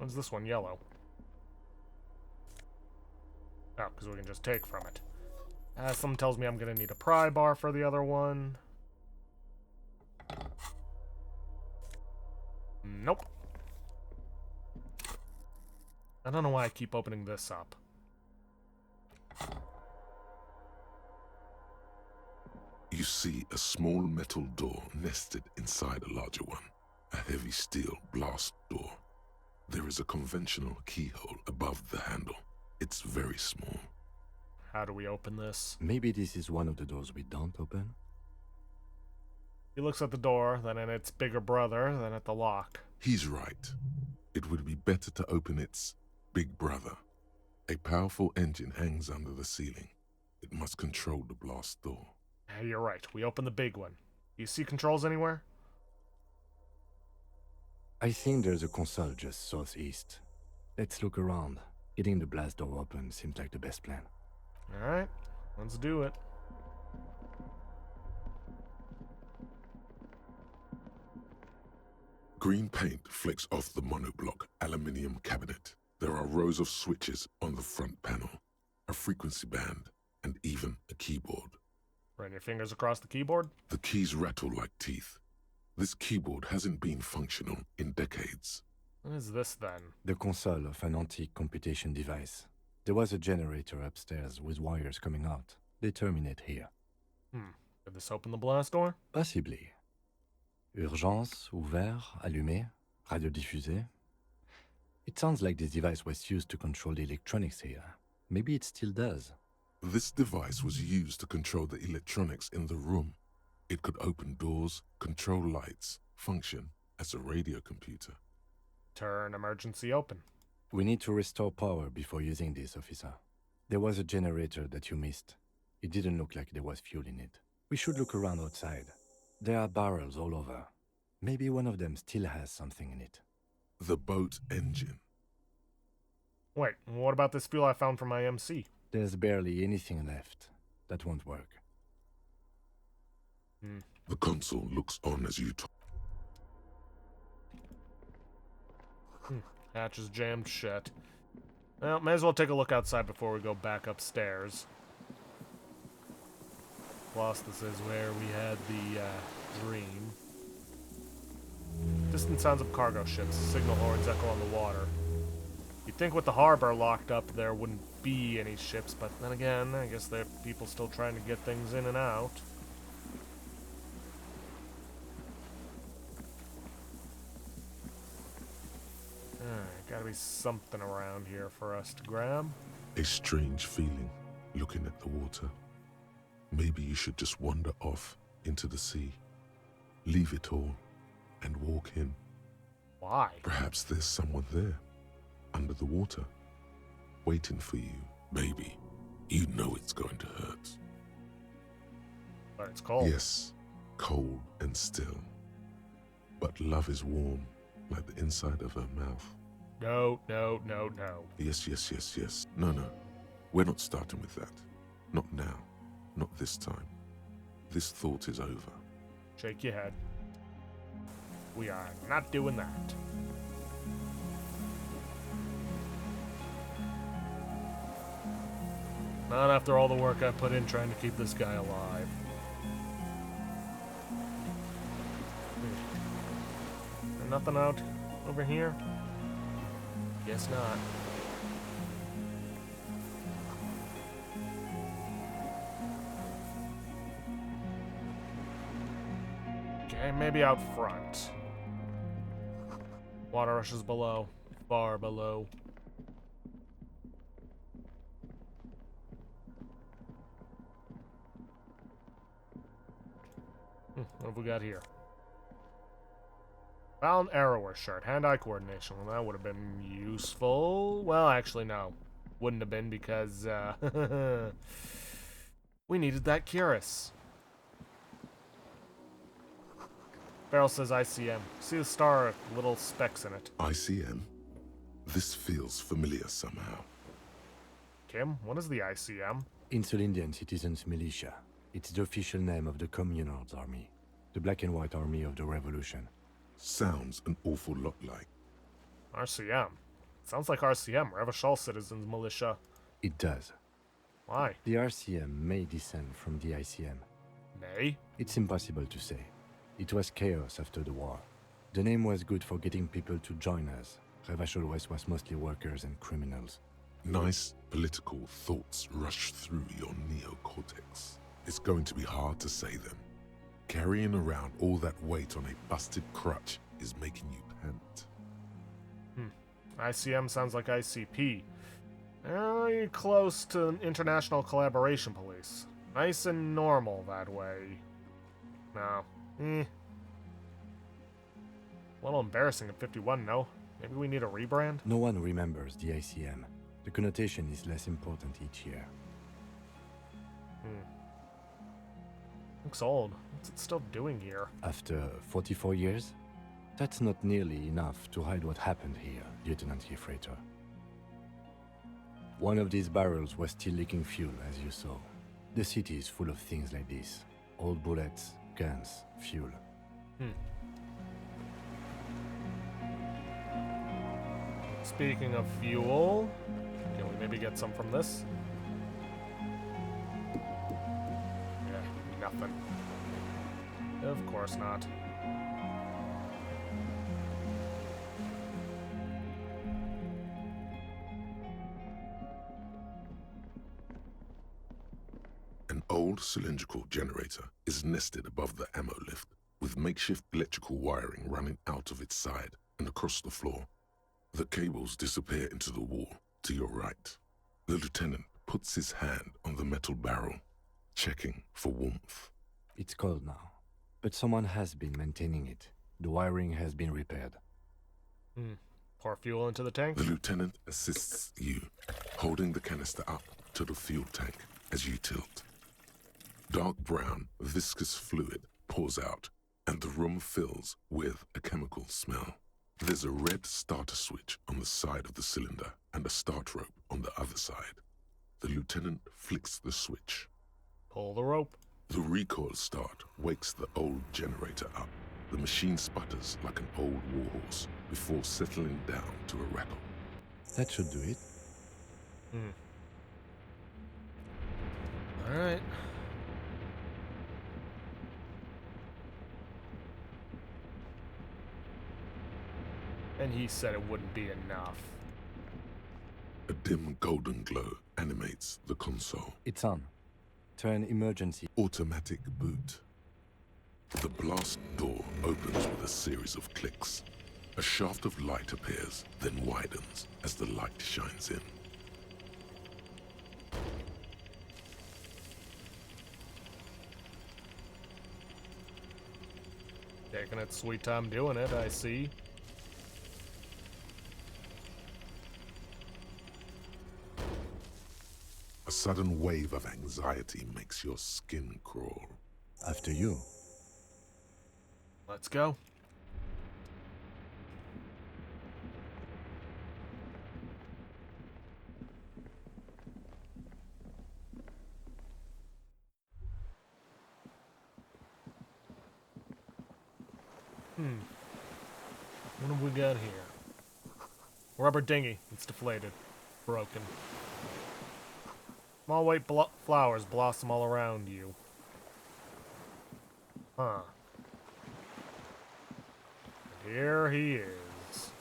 When's this one yellow? Oh, because we can just take from it. Someone tells me I'm going to need a pry bar for the other one. Nope. I don't know why I keep opening this up. You see a small metal door nested inside a larger one. A heavy steel blast door. There is a conventional keyhole above the handle. It's very small. How do we open this? Maybe this is one of the doors we don't open? He looks at the door, then at its bigger brother, then at the lock. He's right. It would be better to open its big brother. A powerful engine hangs under the ceiling. It must control the blast door. You're right. We open the big one. You see controls anywhere? I think there's a console just southeast. Let's look around. Getting the blast door open seems like the best plan. Alright, let's do it. Green paint flecks off the monoblock aluminium cabinet. There are rows of switches on the front panel, a frequency band, and even a keyboard. Run your fingers across the keyboard. The keys rattle like teeth. This keyboard hasn't been functional in decades. What is this then? The console of an antique computation device. There was a generator upstairs with wires coming out. They terminate here. Did this open the blast door? Possibly. Urgence, ouvert, allumé, radiodiffusé. It sounds like this device was used to control the electronics here. Maybe it still does. This device was used to control the electronics in the room. It could open doors, control lights, function as a radio computer. Turn emergency open. We need to restore power before using this, officer. There was a generator that you missed. It didn't look like there was fuel in it. We should look around outside. There are barrels all over. Maybe one of them still has something in it. The boat engine. Wait, what about this fuel I found from my MC? There's barely anything left. That won't work. The console looks on as you talk. Hatch is jammed shut. Well, may as well take a look outside before we go back upstairs. Plus, this is where we had the dream. Distant sounds of cargo ships. Signal horns echo on the water. You'd think with the harbor locked up there wouldn't be any ships, but then again, I guess there are people still trying to get things in and out. Gotta be something around here for us to grab. A strange feeling looking at the water. Maybe you should just wander off into the sea. Leave it all and walk in. Why? Perhaps there's someone there, under the water, waiting for you. Maybe. You know it's going to hurt. But it's cold. Yes, cold and still. But love is warm, like the inside of her mouth. No, no, no, no. Yes, yes, yes, yes. No, no. We're not starting with that. Not now. Not this time. This thought is over. Shake your head. We are not doing that. Not after all the work I put in trying to keep this guy alive. Nothing out over here? Guess not. Okay, maybe out front. Water rushes below. Far below. What have we got here? Found arrower shirt. Hand-eye coordination. Well, that would have been useful. Well, actually, no. Wouldn't have been because, we needed that cuirass. Barrel says ICM. See the star, little specks in it. ICM? This feels familiar somehow. Kim, what is the ICM? Insulindian Citizens Militia. It's the official name of the Communards Army. The Black and White Army of the Revolution. Sounds an awful lot like. RCM. Sounds like RCM, Revachol Citizens Militia. It does. Why? The RCM may descend from the ICM. May? It's impossible to say. It was chaos after the war. The name was good for getting people to join us. Revachol West was mostly workers and criminals. Nice political thoughts rush through your neocortex. It's going to be hard to say them. Carrying around all that weight on a busted crutch is making you pant. ICM sounds like ICP. Very close to International Collaboration Police. Nice and normal that way. No. A little embarrassing at 51, no? Maybe we need a rebrand? No one remembers the ICM. The connotation is less important each year. Looks old. What's it still doing here? After 44 years? That's not nearly enough to hide what happened here, Lieutenant Gefreiter. One of these barrels was still leaking fuel, as you saw. The city is full of things like this. Old bullets, guns, fuel. Speaking of fuel, can we maybe get some from this? Yeah, nothing. Of course not. An old cylindrical generator is nested above the ammo lift, with makeshift electrical wiring running out of its side and across the floor. The cables disappear into the wall to your right. The lieutenant puts his hand on the metal barrel, checking for warmth. It's cold now, but someone has been maintaining it. The wiring has been repaired. Pour fuel into the tank? The lieutenant assists you, holding the canister up to the fuel tank as you tilt. Dark brown, viscous fluid pours out, and the room fills with a chemical smell. There's a red starter switch on the side of the cylinder and a start rope on the other side. The lieutenant flicks the switch. Pull the rope. The recoil start wakes the old generator up. The machine sputters like an old warhorse before settling down to a rattle. That should do it. Alright. And he said it wouldn't be enough. A dim golden glow animates the console. It's on. Turn emergency. Automatic boot. The blast door opens with a series of clicks. A shaft of light appears, then widens as the light shines in. Taking its sweet time doing it, I see. A sudden wave of anxiety makes your skin crawl. After you. Let's go. What have we got here? Rubber dinghy. It's deflated. Broken. Small white flowers blossom all around you. Huh. And here he is.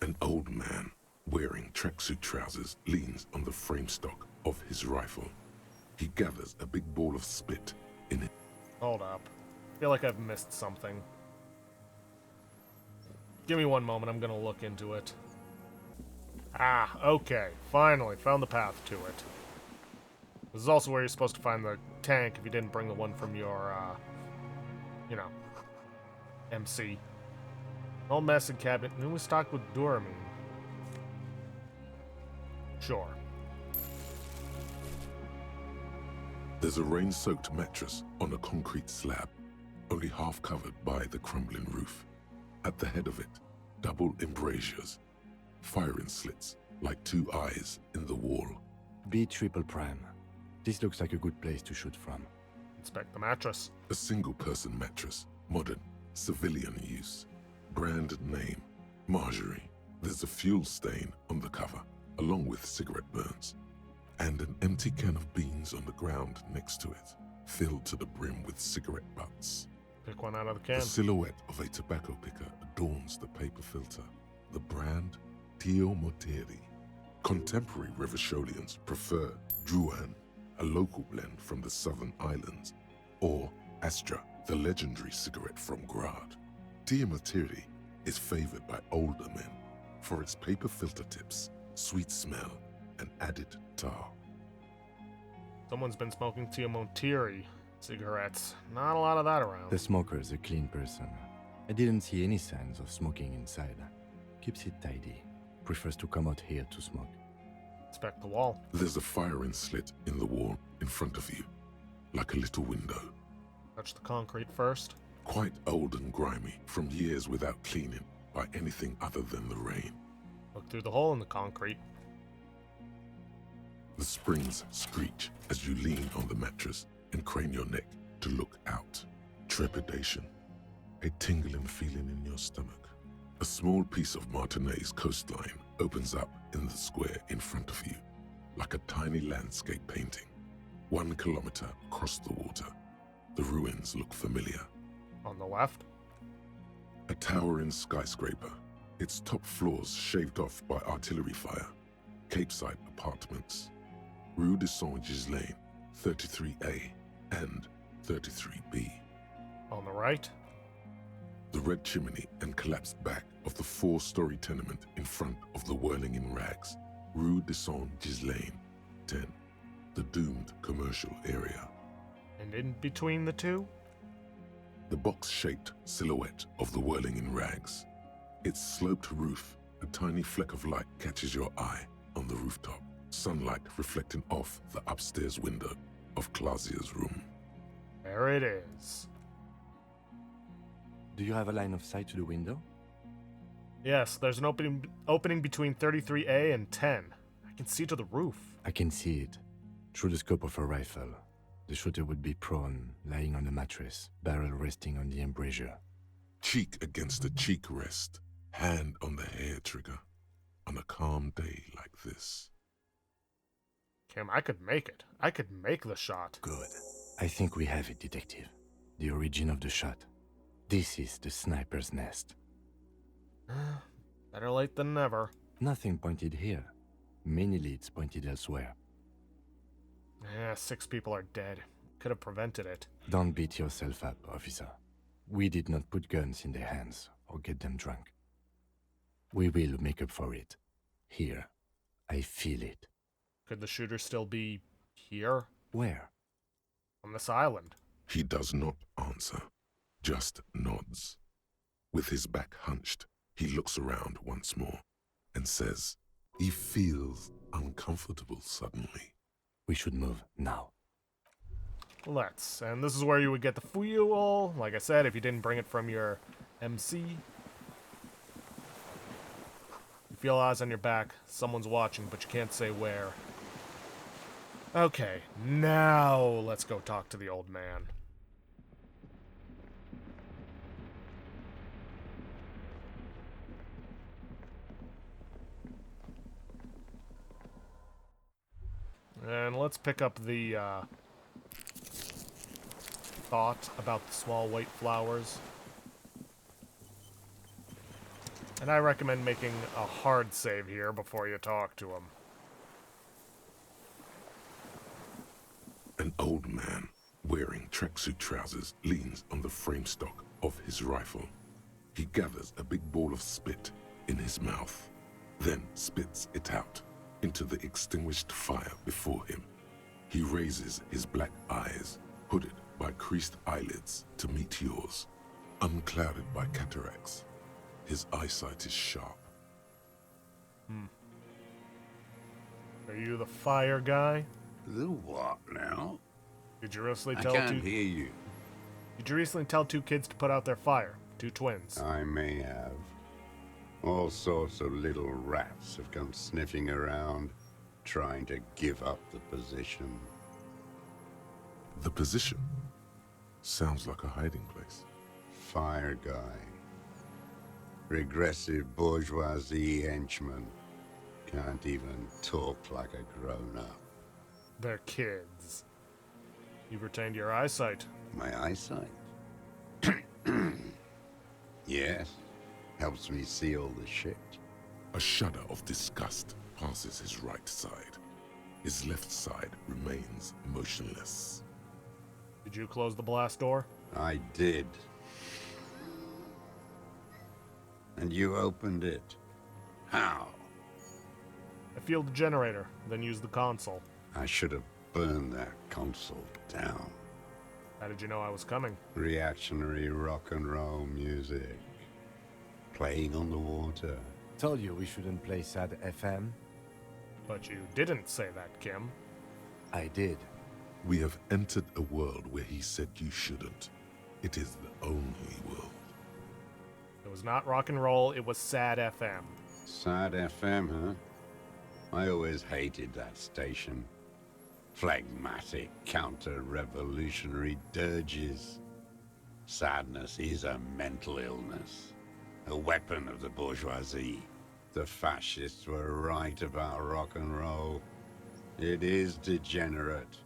An old man, wearing tracksuit trousers, leans on the frame stock of his rifle. He gathers a big ball of spit in it. Hold up. I feel like I've missed something. Give me one moment, I'm gonna look into it. Ah, okay. Finally, found the path to it. This is also where you're supposed to find the tank if you didn't bring the one from your, you know, MC. Old medicine cabinet, newly stocked with Duramine. Sure. There's a rain-soaked mattress on a concrete slab, only half covered by the crumbling roof. At the head of it, double embrasures, firing slits like two eyes in the wall. B triple prime. This looks like a good place to shoot from. Inspect the mattress. A single-person mattress, modern, civilian use. Brand name, Marjorie, there's a fuel stain on the cover, along with cigarette burns, and an empty can of beans on the ground next to it, filled to the brim with cigarette butts. Pick one out of the can. The silhouette of a tobacco picker adorns the paper filter. The brand, Tio Moteri. Contemporary Revacholians prefer Juan, a local blend from the southern islands, or Astra, the legendary cigarette from Grad. Tio Moteri is favored by older men for its paper filter tips, sweet smell, and added tar. Someone's been smoking Tiamontiri cigarettes. Not a lot of that around. The smoker is a clean person. I didn't see any signs of smoking inside. Keeps it tidy. Prefers to come out here to smoke. Inspect the wall. There's a firing slit in the wall in front of you, like a little window. Touch the concrete first. Quite old and grimy from years without cleaning by anything other than the rain. Look through the hole in the concrete. The springs screech as you lean on the mattress and crane your neck to look out. Trepidation. A tingling feeling in your stomach. A small piece of Martinez coastline opens up in the square in front of you, like a tiny landscape painting. 1 kilometer across the water. The ruins look familiar. On the left. A towering skyscraper, its top floors shaved off by artillery fire. Capeside apartments. Rue de Saint-Ghislain, 33A and 33B. On the right. The red chimney and collapsed back of the 4-story tenement in front of the Whirling in Rags, Rue de Saint-Ghislain, 10, the doomed commercial area. And in between the two? The box-shaped silhouette of the Whirling in Rags. Its sloped roof, a tiny fleck of light catches your eye on the rooftop, sunlight reflecting off the upstairs window of Clausia's room. There it is. Do you have a line of sight to the window? Yes, there's an opening between 33A and 10. I can see to the roof. I can see it. Through the scope of a rifle. The shooter would be prone, lying on the mattress, barrel resting on the embrasure. Cheek against the cheek rest, hand on the hair trigger, on a calm day like this. Kim, I could make it. I could make the shot. Good. I think we have it, Detective. The origin of the shot. This is the sniper's nest. Better late than never. Nothing pointed here. Many leads pointed elsewhere. 6 people are dead. Could have prevented it. Don't beat yourself up, officer. We did not put guns in their hands or get them drunk. We will make up for it. Here. I feel it. Could the shooter still be here? Where? On this island. He does not answer, just nods. With his back hunched, he looks around once more and says, he feels uncomfortable suddenly. We should move now. Let's. And this is where you would get the fuel. Like I said, if you didn't bring it from your MC. You feel eyes on your back. Someone's watching, but you can't say where. Okay, now let's go talk to the old man. And let's pick up the thought about the small white flowers. And I recommend making a hard save here before you talk to him. An old man, wearing tracksuit trousers, leans on the frame stock of his rifle. He gathers a big ball of spit in his mouth, then spits it out into the extinguished fire before him. He raises his black eyes, hooded by creased eyelids, to meet yours, unclouded by cataracts. His eyesight is sharp. Are you the fire guy? The what now? Did you recently I tell can't hear you. Did you recently tell 2 kids to put out their fire? 2 twins. I may have. All sorts of little rats have come sniffing around, trying to give up the position. The position sounds like a hiding place. Fire guy. Regressive bourgeoisie henchman. Can't even talk like a grown-up. They're kids. You've retained your eyesight. My eyesight? Yes. Helps me see all the shit. A shudder of disgust passes his right side. His left side remains motionless. Did you close the blast door? I did. And you opened it. How? I fueled the generator, then used the console. I should have burned that console down. How did you know I was coming? Reactionary rock and roll music. Playing on the water. Told you we shouldn't play sad FM. But you didn't say that, Kim. I did. We have entered a world where he said you shouldn't. It is the only world. It was not rock and roll, it was sad FM. Sad FM, huh? I always hated that station. Phlegmatic, counter-revolutionary dirges. Sadness is a mental illness. A weapon of the bourgeoisie. The fascists were right about rock and roll. It is degenerate.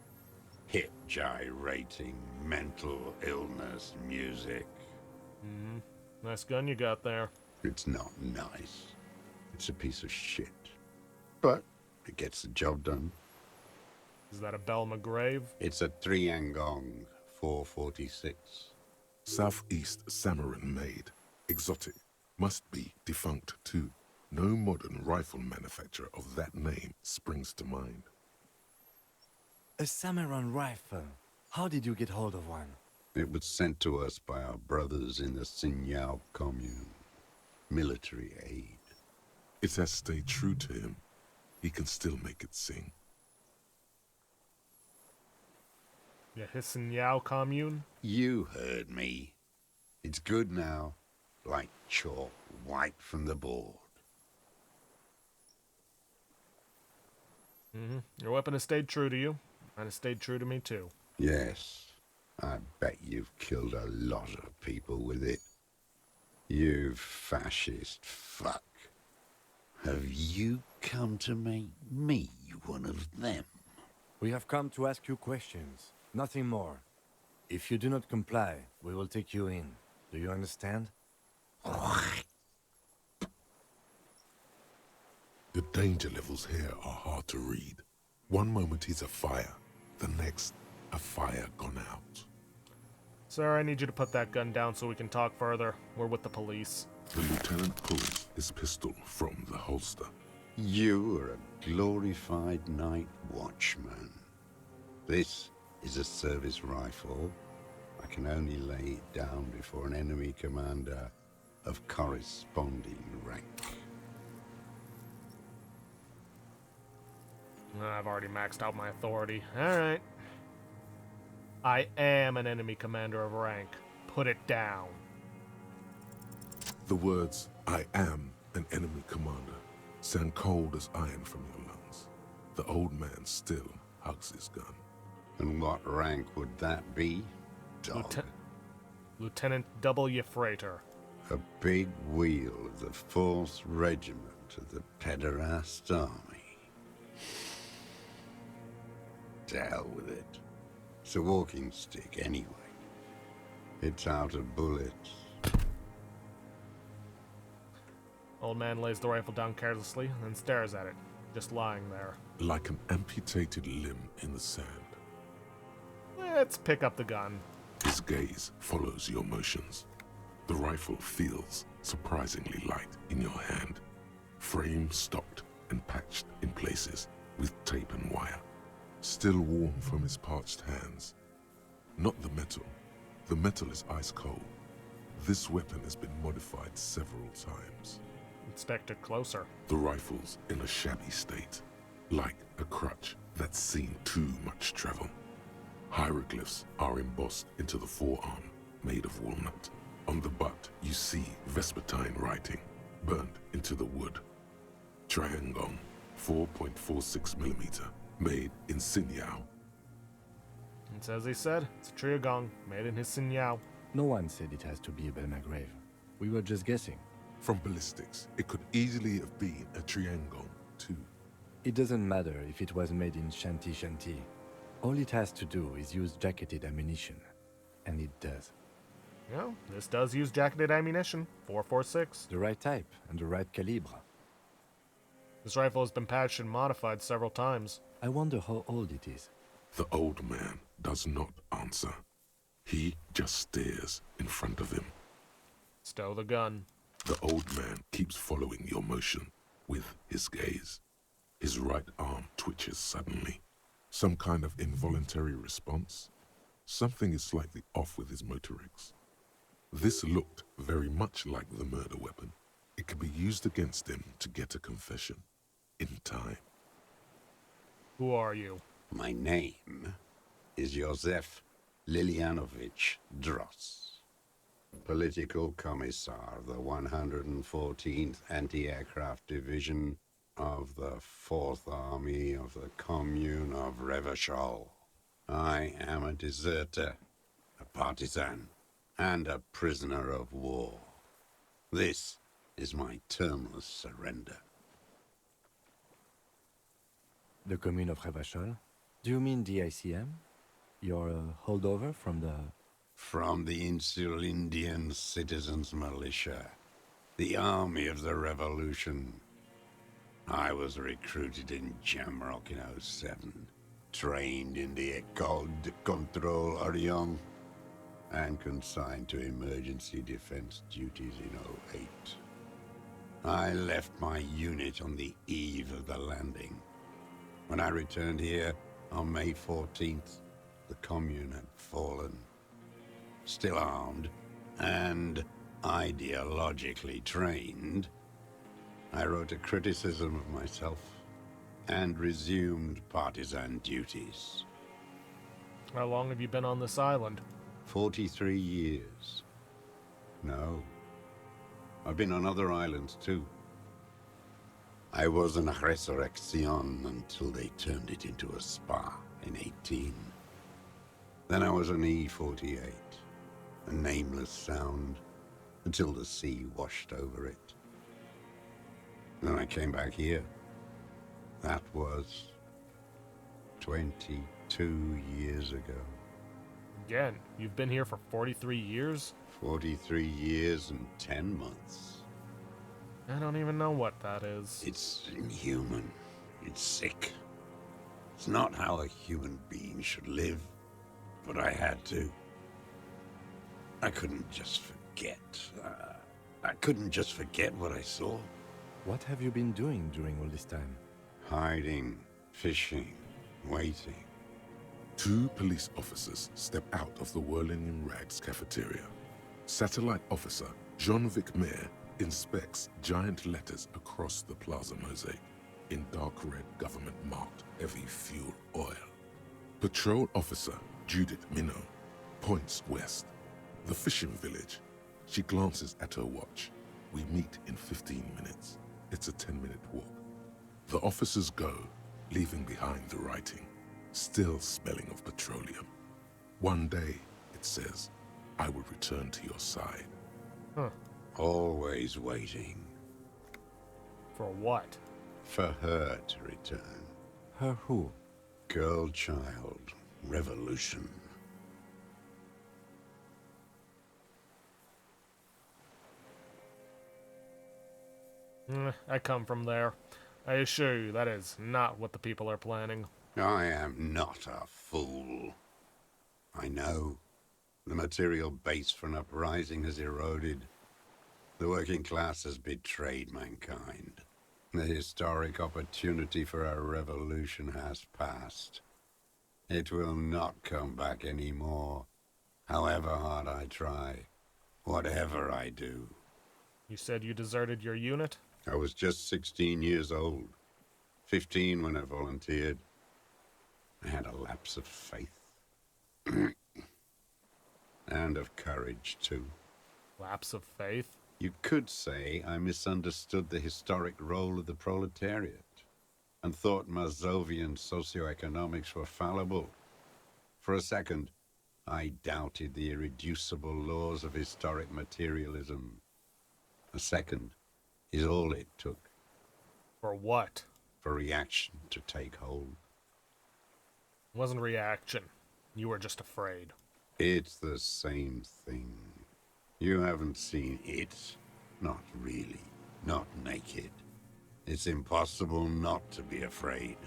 Hip gyrating, mental illness music. Nice gun you got there. It's not nice. It's a piece of shit. But it gets the job done. Is that a Bell McGrave? It's a Triangong 446. Southeast Samaran made. Exotic. Must be defunct too. No modern rifle manufacturer of that name springs to mind. A Samaran rifle. How did you get hold of one? It was sent to us by our brothers in the Sinyao commune. Military aid. It has stayed true to him. He can still make it sing. The Hissinyao commune? You heard me. It's good now. Like chalk wiped from the board. Your weapon has stayed true to you, and has stayed true to me too. Yes. I bet you've killed a lot of people with it. You fascist fuck. Have you come to make me one of them? We have come to ask you questions. Nothing more. If you do not comply, we will take you in. Do you understand? The danger levels here are hard to read. One moment he's a fire, the next, a fire gone out. Sir, I need you to put that gun down so we can talk further. We're with the police. The lieutenant pulls his pistol from the holster. You are a glorified night watchman. This is a service rifle. I can only lay it down before an enemy commander of corresponding rank. I've already maxed out my authority. Alright. I am an enemy commander of rank. Put it down. The words, "I am an enemy commander," sound cold as iron from your lungs. The old man still hugs his gun. And what rank would that be? Dog. Lieutenant W. Freighter. A big wheel of the 4th Regiment of the Pederast Army. To hell with it. It's a walking stick anyway. It's out of bullets. Old man lays the rifle down carelessly, then stares at it, just lying there. Like an amputated limb in the sand. Let's pick up the gun. His gaze follows your motions. The rifle feels surprisingly light in your hand. Frame stocked and patched in places with tape and wire. Still warm from his parched hands. Not the metal. The metal is ice cold. This weapon has been modified several times. Inspect it closer. The rifle's in a shabby state, like a crutch that's seen too much travel. Hieroglyphs are embossed into the forearm, made of walnut. On the butt, you see Vespertine writing, burned into the wood. Triangong, 4.46mm, made in Sinyao. It's as he said, it's a Triagong, made in his Sinyao. No one said it has to be a Belmagrave. We were just guessing. From ballistics, it could easily have been a triangle, too. It doesn't matter if it was made in Shanti Shanti. All it has to do is use jacketed ammunition. And it does. Well, this does use jacketed ammunition. 4.46. The right type and the right calibre. This rifle has been patched and modified several times. I wonder how old it is. The old man does not answer. He just stares in front of him. Stow the gun. The old man keeps following your motion with his gaze. His right arm twitches suddenly. Some kind of involuntary response? Something is slightly off with his motorics. This looked very much like the murder weapon. It could be used against him to get a confession. In time. Who are you? My name is Josef Lilianovich Dross, Political Commissar of the 114th Anti-Aircraft Division of the 4th Army of the Commune of Revachol. I am a deserter, a partisan, and a prisoner of war. This is my termless surrender. The Commune of Revachol? Do you mean the ICM? You're a holdover from the... From the Insular Indian Citizens Militia, the Army of the Revolution. I was recruited in Jamrock in '07, trained in the École de Contrôle Orient, and consigned to emergency defense duties in '08. I left my unit on the eve of the landing. When I returned here on May 14th, the Commune had fallen. Still armed and ideologically trained, I wrote a criticism of myself and resumed partisan duties. How long have you been on this island? 43 years. No. I've been on other islands too. I was an Resurrection until they turned it into a spa in 18. Then I was an E-48, a nameless sound, until the sea washed over it. Then I came back here. That was 22 years ago. Again, you've been here for 43 years? 43 years and 10 months. I don't even know what that is. It's inhuman. It's sick. It's not how a human being should live, but I had to. I couldn't just forget. I couldn't just forget what I saw. What have you been doing during all this time? Hiding, fishing, waiting. 2 police officers step out of the Whirling in Rags cafeteria. Satellite officer Jean-Vic Mayer inspects giant letters across the plaza mosaic in dark red government-marked heavy fuel oil. Patrol officer Judith Minot points west. The fishing village. She glances at her watch. We meet in 15 minutes. It's a 10-minute walk. The officers go, leaving behind the writing, still smelling of petroleum. One day, it says, I will return to your side. Huh. Always waiting. For what? For her to return. Her who? Girl, child, revolution. I come from there. I assure you that is not what the people are planning. I am not a fool. I know. The material base for an uprising has eroded. The working class has betrayed mankind. The historic opportunity for a revolution has passed. It will not come back anymore, however hard I try, whatever I do. You said you deserted your unit? I was just 16 years old, 15 when I volunteered. I had a lapse of faith. And of courage, too. Lapse of faith? You could say I misunderstood the historic role of the proletariat and thought Mazovian socioeconomics were fallible. For a second, I doubted the irreducible laws of historic materialism. A second is all it took For what? for reaction to take hold. It wasn't reaction. You were just afraid. It's the same thing. You haven't seen it. Not really. Not naked. It's impossible not to be afraid.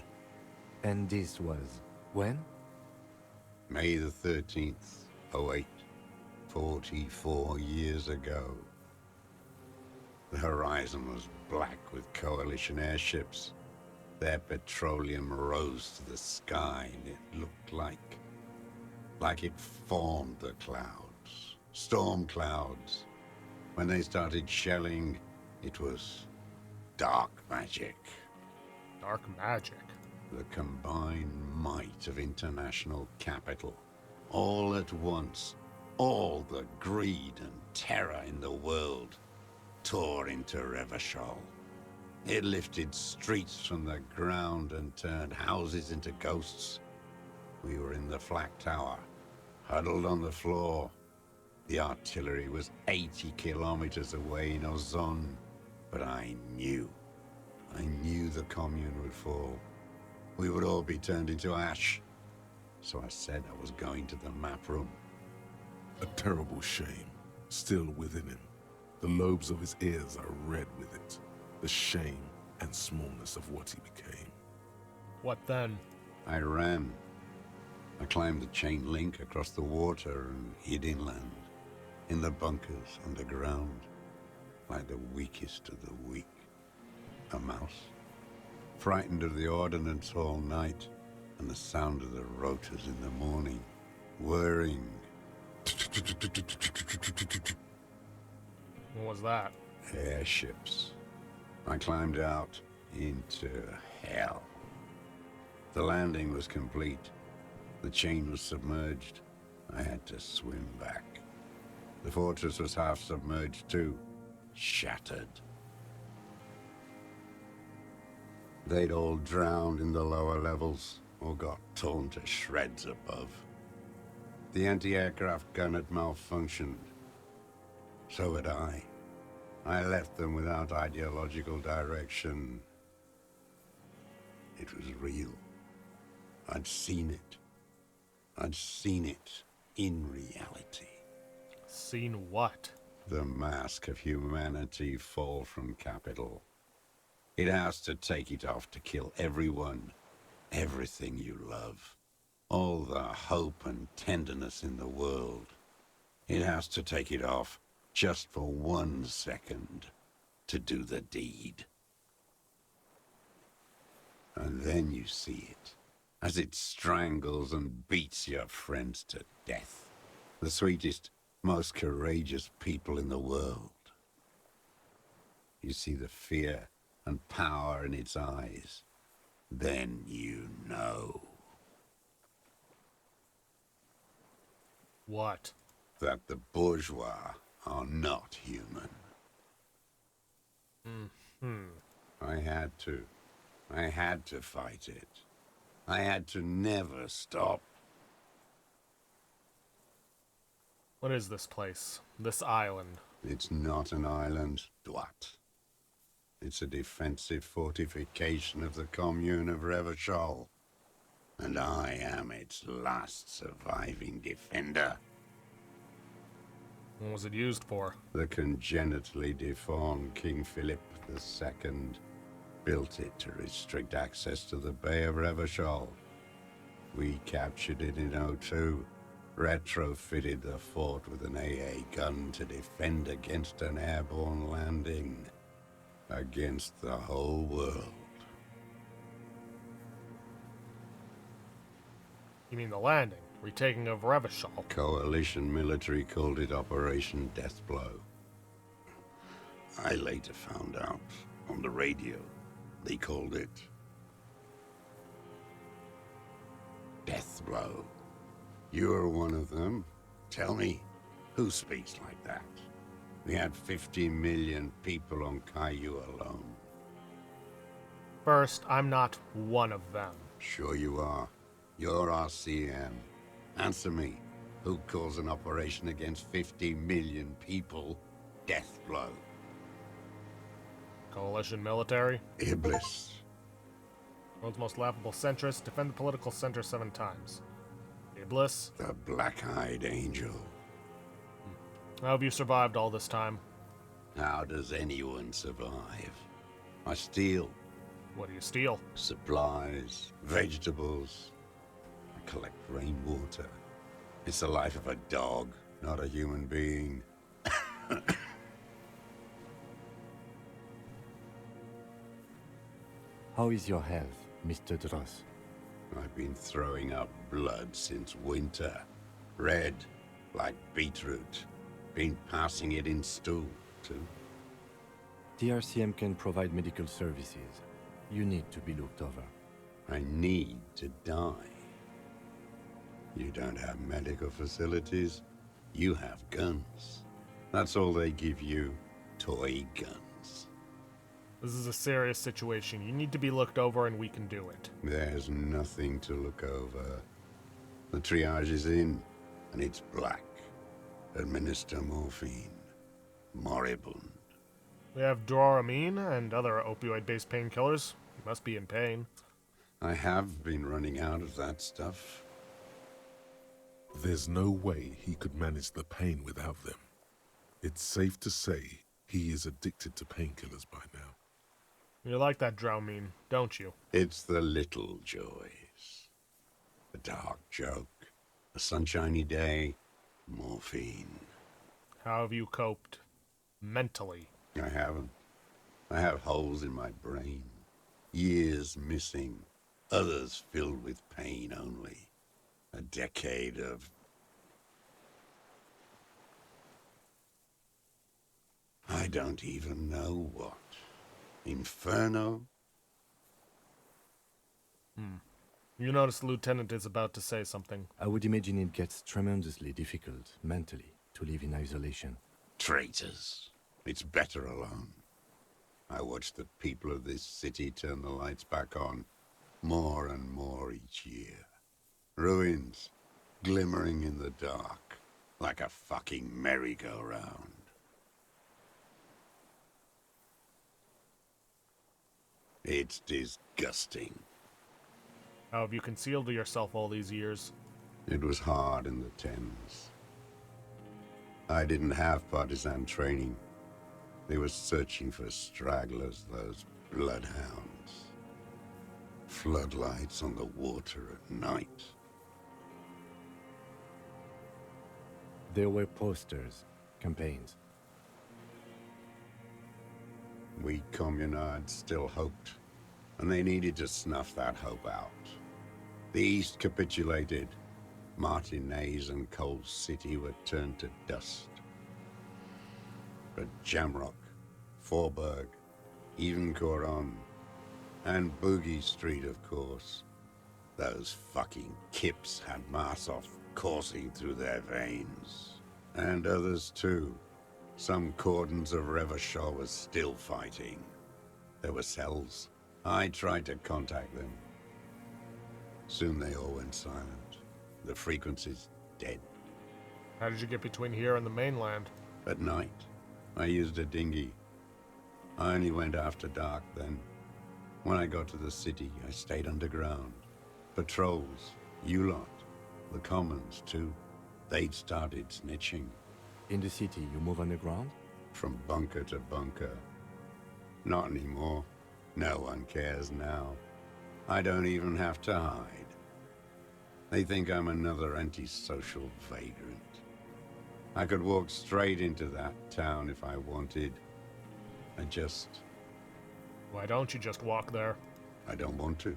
And this was when? May the 13th, 08, 44 years ago. The horizon was black with Coalition airships. Their petroleum rose to the sky, and it looked like it formed the clouds. Storm clouds. When they started shelling, it was dark magic. Dark magic. The combined might of international capital. All at once, all the greed and terror in the world tore into Revachol. It lifted streets from the ground and turned houses into ghosts. We were in the flak tower, huddled on the floor. The artillery was 80 kilometers away in Ozon, but I knew the commune would fall. We would all be turned into ash. So I said I was going to the map room. A terrible shame, still within him. The lobes of his ears are red with it. The shame and smallness of what he became. What then? I ran. I climbed the chain link across the water and hid inland, in the bunkers underground, like the weakest of the weak. A mouse, frightened of the ordnance all night and the sound of the rotors in the morning, whirring. What was that? Airships. I climbed out into hell. The landing was complete. The chain was submerged. I had to swim back. The fortress was half submerged too, shattered. They'd all drowned in the lower levels or got torn to shreds above. The anti-aircraft gun had malfunctioned. So had I. I left them without ideological direction. It was real. I'd seen it. I'd seen it in reality. Seen what? The mask of humanity fall from capital. It has to take it off to kill everyone, everything you love. All the hope and tenderness in the world. It has to take it off just for 1 second to do the deed. And then you see it, as it strangles and beats your friends to death. The sweetest, most courageous people in the world. You see the fear and power in its eyes. Then you know. What? That the bourgeois are not human. I had to fight it. I had to never stop. What is this place? This island? It's not an island, Dwat. It's a defensive fortification of the commune of Revachol. And I am its last surviving defender. What was it used for? The congenitally deformed King Philip II built it to restrict access to the Bay of Revachol. We captured it in '02, retrofitted the fort with an AA gun to defend against an airborne landing. Against the whole world. You mean the landing? Retaking of Revachol? Coalition military called it Operation Deathblow. I later found out on the radio they called it Deathblow. You're one of them. Tell me, who speaks like that? We had 50 million people on Caillou alone. First, I'm not one of them. Sure you are. You're RCM. Answer me. Who calls an operation against 50 million people Deathblow? Coalition military. Iblis. World's most laughable centrist. Defend the political center 7 times. Iblis. The black-eyed angel. How have you survived all this time? How does anyone survive? I steal. What do you steal? Supplies, vegetables. I collect rainwater. It's the life of a dog, not a human being. How is your health, Mr. Dross? I've been throwing up blood since winter. Red, like beetroot. Been passing it in stool, too. The RCM can provide medical services. You need to be looked over. I need to die. You don't have medical facilities. You have guns. That's all they give you. Toy guns. This is a serious situation. You need to be looked over and we can do it. There's nothing to look over. The triage is in, and it's black. Administer morphine. Moribund. We have Dramamine and other opioid-based painkillers. You must be in pain. I have been running out of that stuff. There's no way he could manage the pain without them. It's safe to say he is addicted to painkillers by now. You like that Dramamine, don't you? It's the little joys. A dark joke. A sunshiny day. Morphine. How have you coped? Mentally. I haven't. I have holes in my brain. Years missing. Others filled with pain only. A decade of... I don't even know what. Inferno? You notice the lieutenant is about to say something. I would imagine it gets tremendously difficult, mentally, to live in isolation. Traitors. It's better alone. I watch the people of this city turn the lights back on more and more each year. Ruins, glimmering in the dark, like a fucking merry-go-round. It's disgusting. How have you concealed yourself all these years? It was hard in the Thames. I didn't have partisan training. They were searching for stragglers, those bloodhounds. Floodlights on the water at night. There were posters, campaigns. We communards still hoped, and they needed to snuff that hope out. The East capitulated. Martinez and Cold City were turned to dust. But Jamrock, Forburg, even Coron, and Boogie Street, of course. Those fucking kips had Marsov coursing through their veins. And others too. Some cordons of Revachol was still fighting. There were cells. I tried to contact them. Soon they all went silent. The frequency's dead. How did you get between here and the mainland? At night, I used a dinghy. I only went after dark then. When I got to the city, I stayed underground. Patrols, you lot, the commons too. They'd started snitching. In the city, you move underground? From bunker to bunker. Not anymore. No one cares now. I don't even have to hide. They think I'm another antisocial vagrant. I could walk straight into that town if I wanted. Why don't you just walk there? I don't want to.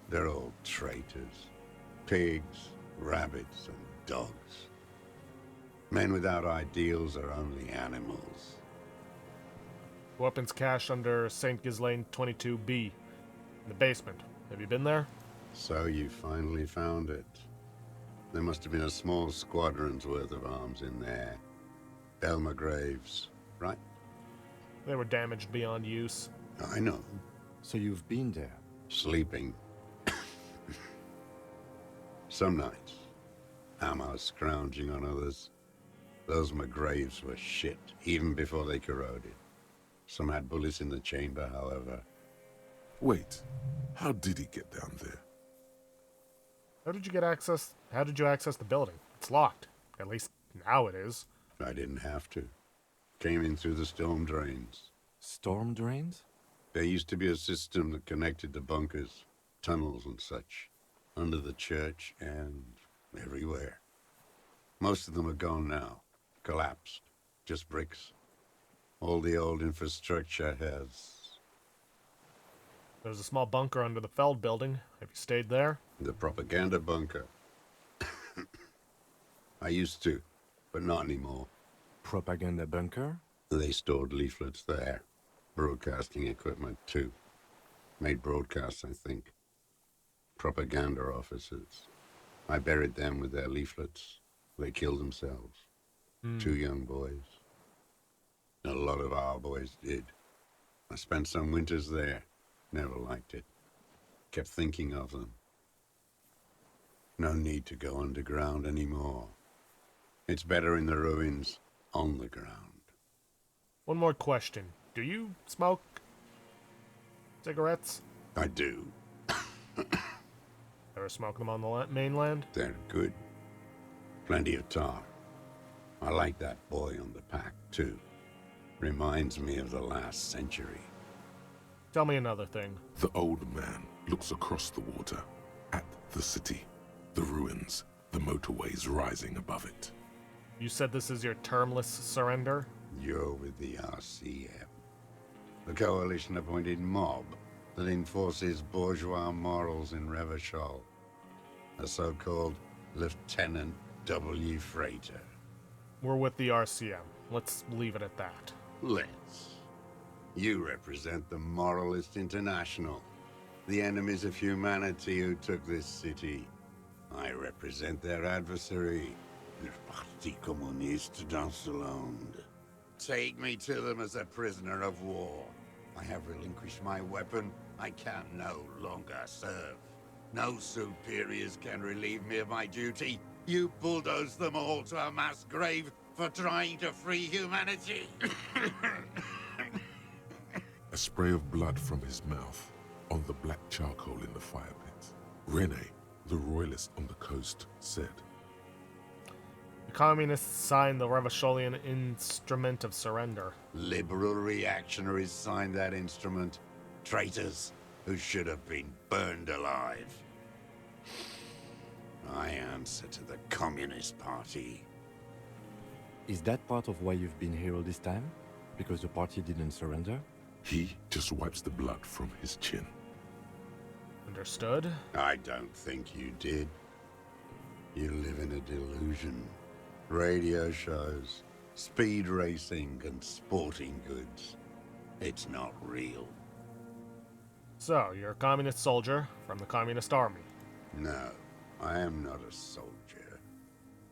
They're all traitors. Pigs, rabbits, and dogs. Men without ideals are only animals. Weapons cache under St. Ghislaine 22B. In the basement. Have you been there? So you finally found it. There must have been a small squadron's worth of arms in there. Elmer Graves, right? They were damaged beyond use. I know. So you've been there? Sleeping. Some nights. Ammo scrounging on others. Those McGraves were shit, even before they corroded. Some had bullets in the chamber, however. Wait, how did he get down there? How did you get access? How did you access the building? It's locked. At least now it is. I didn't have to. Came in through the storm drains. Storm drains? There used to be a system that connected the bunkers, tunnels and such, under the church and everywhere. Most of them are gone now, collapsed, just bricks. All the old infrastructure has... There's a small bunker under the Feld building. Have you stayed there? The propaganda bunker. I used to, but not anymore. Propaganda bunker? They stored leaflets there. Broadcasting equipment, too. Made broadcasts, I think. Propaganda officers. I buried them with their leaflets. They killed themselves. 2 young boys. A lot of our boys did. I spent some winters there. Never liked it. Kept thinking of them. No need to go underground anymore. It's better in the ruins, on the ground. One more question. Do you smoke cigarettes? I do. Ever smoke them on the mainland? They're good. Plenty of tar. I like that boy on the pack, too. Reminds me of the last century. Tell me another thing. The old man looks across the water, at the city, the ruins, the motorways rising above it. You said this is your termless surrender? You're with the RCM. The coalition-appointed mob that enforces bourgeois morals in Revachol. A so-called Lieutenant W. Freighter. We're with the RCM. Let's leave it at that. Let's. You represent the Moralist International, the enemies of humanity who took this city. I represent their adversary, le Parti Communiste dans le Monde. Take me to them as a prisoner of war. I have relinquished my weapon. I can no longer serve. No superiors can relieve me of my duty. You bulldoze them all to a mass grave for trying to free humanity. A spray of blood from his mouth on the black charcoal in the fire pit. Rene, the royalist on the coast, said, The communists signed the Revacholian Instrument of Surrender. Liberal reactionaries signed that instrument. Traitors who should have been burned alive. I answer to the Communist Party. Is that part of why you've been here all this time? Because the party didn't surrender? he just wipes the blood from his chin. Understood? I don't think you did. You live in a delusion. Radio shows, speed racing, and sporting goods. It's not real. So, you're a communist soldier from the Communist Army. No, I am not a soldier.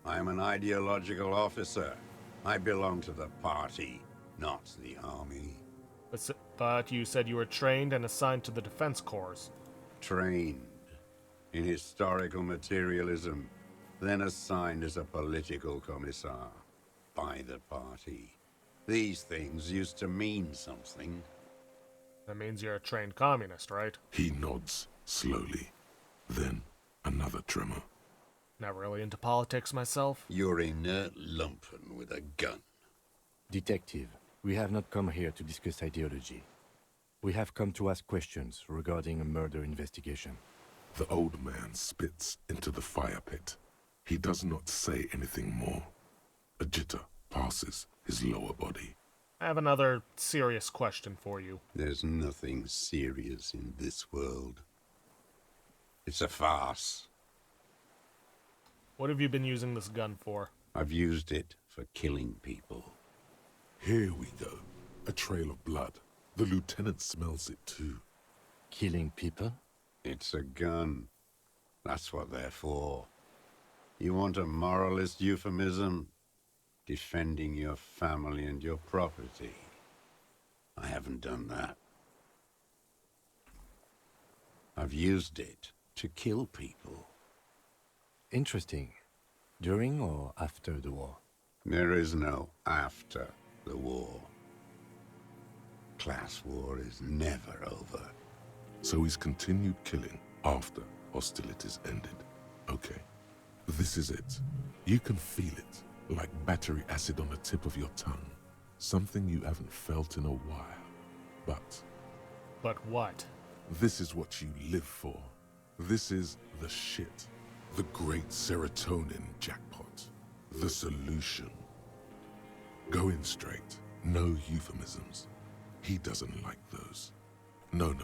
I am an ideological officer. I belong to the party, not the army. But you said you were trained and assigned to the Defense Corps. Trained in historical materialism, then assigned as a political commissar by the party. These things used to mean something. That means you're a trained communist, right? He nods slowly, then another tremor. Not really into politics myself. You're inert lumpen with a gun. Detective, we have not come here to discuss ideology. We have come to ask questions regarding a murder investigation. The old man spits into the fire pit. He does not say anything more. A jitter passes his lower body. I have another serious question for you. There's nothing serious in this world. It's a farce. What have you been using this gun for? I've used it for killing people. Here we go. A trail of blood. The lieutenant smells it too. Killing people? It's a gun. That's what they're for. You want a moralist euphemism? Defending your family and your property. I haven't done that. I've used it to kill people. Interesting. During or after the war? There is no after the war. class war is never over. So he's continued killing after hostilities ended. Okay, this is it. You can feel it, like battery acid on the tip of your tongue. Something you haven't felt in a while. But what? This is what you live for. This is the shit. The great serotonin jackpot. The solution. Going straight. No euphemisms. He doesn't like those. No.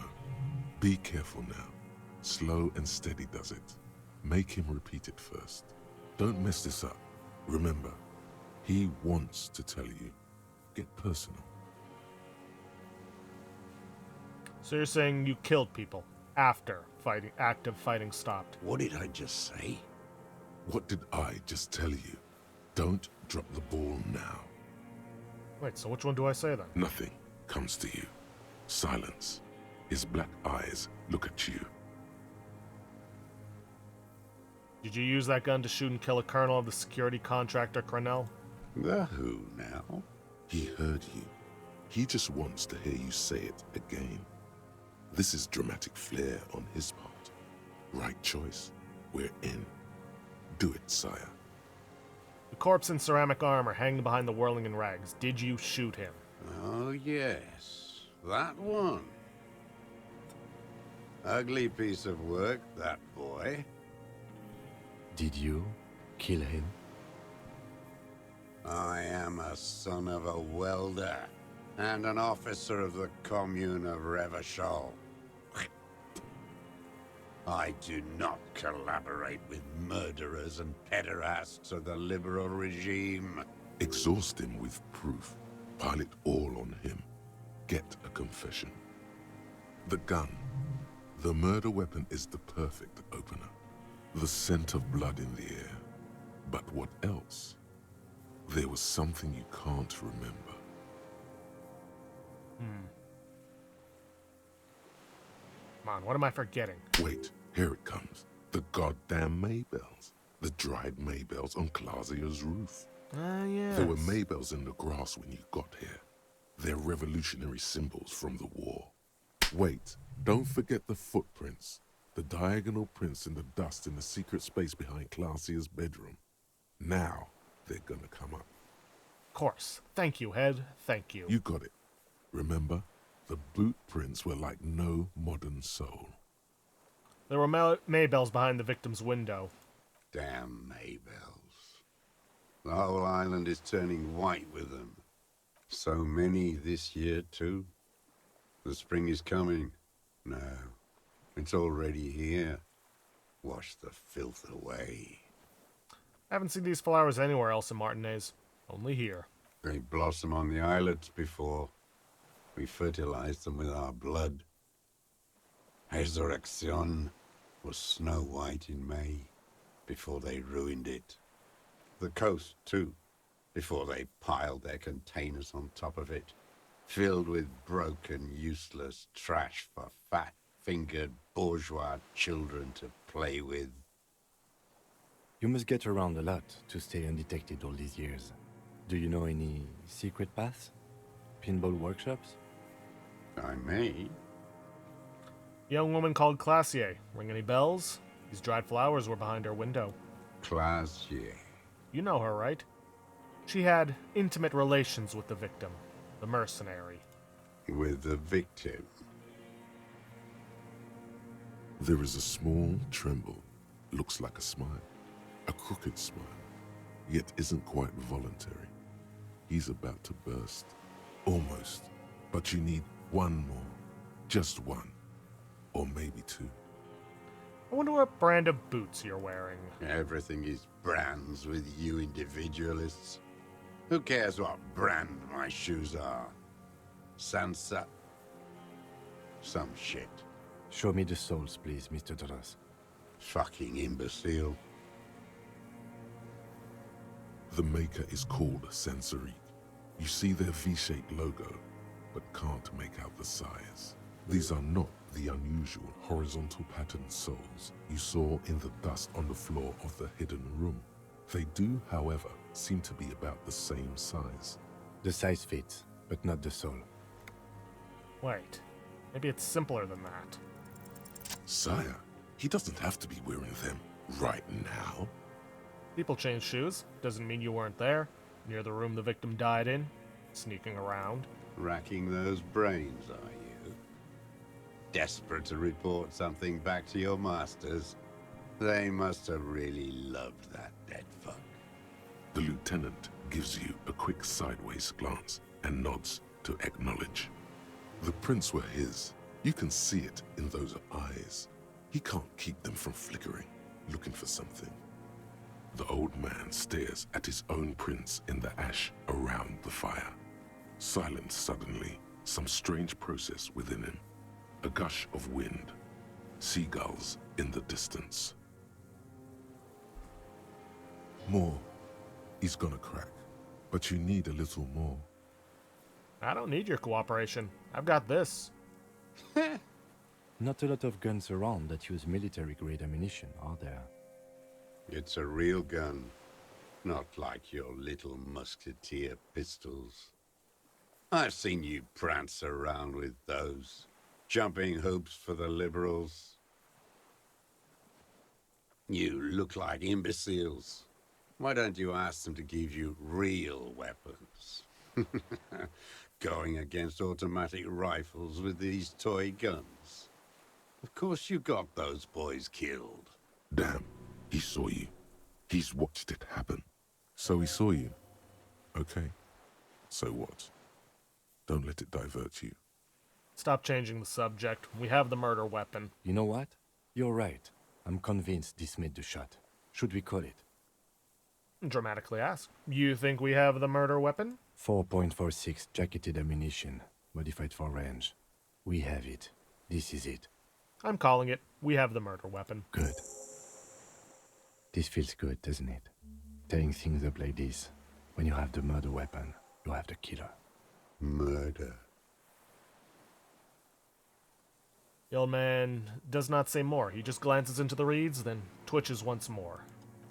Be careful now. Slow and steady does it. Make him repeat it first. Don't mess this up. Remember, he wants to tell you. Get personal. So you're saying you killed people after active fighting stopped? What did I just say? What did I just tell you? Don't drop the ball now. Wait, so which one do I say then? Nothing comes to you. Silence. His black eyes look at you. Did you use that gun to shoot and kill a colonel of the security contractor, Cornell? The who now? He heard you. He just wants to hear you say it again. This is dramatic flair on his part. Right choice. We're in. Do it, sire. The corpse in ceramic armor hanging behind the whirling in rags. Did you shoot him? Oh, yes. That one. Ugly piece of work, that boy. Did you kill him? I am a son of a welder and an officer of the Commune of Revachol. I do not collaborate with murderers and pederasts of the liberal regime. Exhaust him with proof. Pile it all on him. Get a confession. The gun. The murder weapon is the perfect opener. The scent of blood in the air. But what else? There was something you can't remember. Come on, what am I forgetting? Wait, here it comes. The goddamn Maybells. The dried Maybells on Clausia's roof. Yes. There were Maybells in the grass when you got here. They're revolutionary symbols from the war. Wait, don't forget the footprints. The diagonal prints in the dust in the secret space behind Clausia's bedroom. Now, they're gonna come up. Of course. Thank you, Head. Thank you. You got it. Remember? The boot prints were like no modern soul. There were Maybells behind the victim's window. Damn Maybells. The whole island is turning white with them. So many this year, too. The spring is coming. No, it's already here. Wash the filth away. I haven't seen these flowers anywhere else in Martinez. Only here. They blossom on the islets before. We fertilize them with our blood. Resurrection was snow white in May, before they ruined it. The coast, too, before they piled their containers on top of it, filled with broken, useless trash for fat-fingered bourgeois children to play with. You must get around a lot to stay undetected all these years. Do you know any secret paths? Pinball workshops? I may. Young woman called Classier. Ring any bells? These dried flowers were behind her window. Classier. You know her, right? She had intimate relations with the victim, the mercenary. With the victim. There is a small tremble. Looks like a smile. A crooked smile. Yet isn't quite voluntary. He's about to burst. Almost. But you need one more. Just one. Or maybe two. I wonder what brand of boots you're wearing. Everything is brands with you individualists. Who cares what brand my shoes are? Sansa? Some shit. Show me the souls, please, Mr. Doras. Fucking imbecile. The maker is called Sansariq. You see their V-shaped logo, but can't make out the size. These are not the unusual horizontal patterned souls you saw in the dust on the floor of the hidden room. They do, however, seem to be about the same size. The size fits, but not the soul. Wait, maybe it's simpler than that. Sire, he doesn't have to be wearing them right now. People change shoes. Doesn't mean you weren't there, near the room the victim died in, sneaking around. Racking those brains, are you? Desperate to report something back to your masters? They must have really loved that dead fuck. The lieutenant gives you a quick sideways glance and nods to acknowledge. The prints were his. You can see it in those eyes. He can't keep them from flickering, looking for something. The old man stares at his own prints in the ash around the fire. Silent suddenly, some strange process within him. A gush of wind. Seagulls in the distance. More. He's gonna crack. But you need a little more. I don't need your cooperation. I've got this. Not a lot of guns around that use military-grade ammunition, are there? It's a real gun. Not like your little musketeer pistols. I've seen you prance around with those. Jumping hoops for the liberals. You look like imbeciles. Why don't you ask them to give you real weapons? Going against automatic rifles with these toy guns. Of course you got those boys killed. Damn, he saw you. He's watched it happen. So he saw you. Okay. So what? Don't let it divert you. Stop changing the subject. We have the murder weapon. You know what? You're right. I'm convinced this made the shot. Should we call it? Dramatically ask. You think we have the murder weapon? 4.46 jacketed ammunition, modified for range. We have it. This is it. I'm calling it. We have the murder weapon. Good. This feels good, doesn't it? Tearing things up like this. When you have the murder weapon, you have the killer. Murder. The old man does not say more. He just glances into the reeds, then twitches once more.